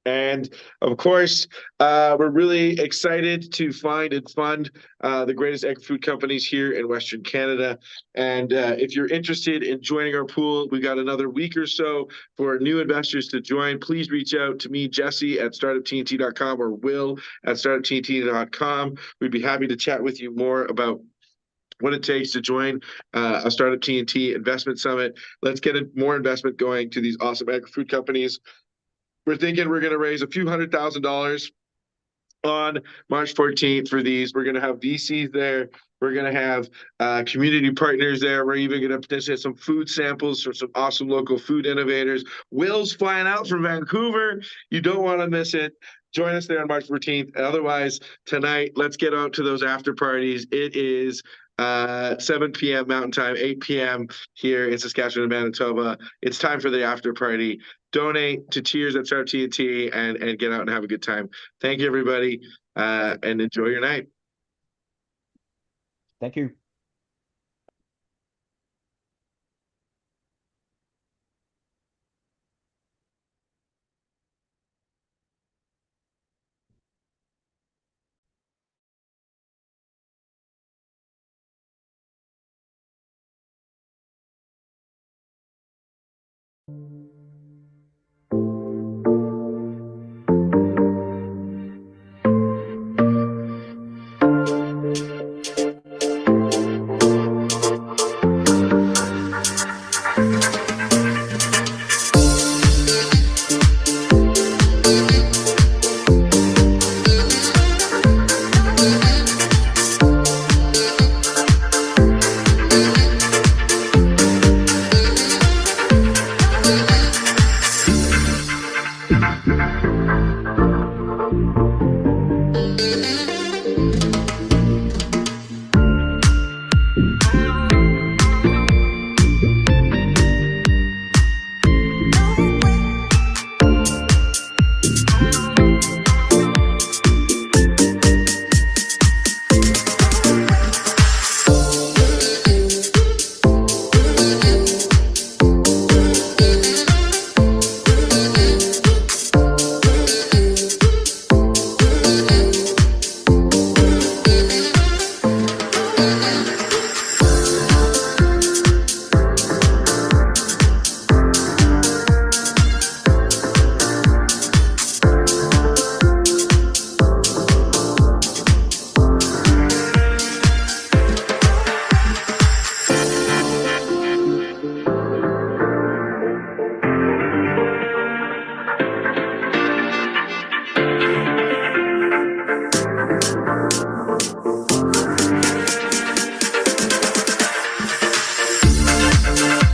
A: And of course, we're really excited to find and fund the greatest agri-food companies here in Western Canada. And if you're interested in joining our pool, we've got another week or so for new investors to join. Please reach out to me, Jesse, at startuptnt.com, or Will at startuptnt.com. We'd be happy to chat with you more about what it takes to join a Startup TNT investment summit. Let's get more investment going to these awesome agri-food companies. We're thinking we're going to raise a few $100,000 on March 14th for these. We're going to have VCs there. We're going to have community partners there. We're even going to potentially have some food samples from some awesome local food innovators. Will's flying out from Vancouver. You don't want to miss it. Join us there on March 14th. Otherwise, tonight, let's get out to those after parties. It is 7 p.m. Mountain Time, 8 p.m. here in Saskatchewan and Manitoba. It's time for the after party. Donate to Cheers at Startup TNT and get out and have a good time. Thank you, everybody, and enjoy your night.
L: Thank you.
M: Bye.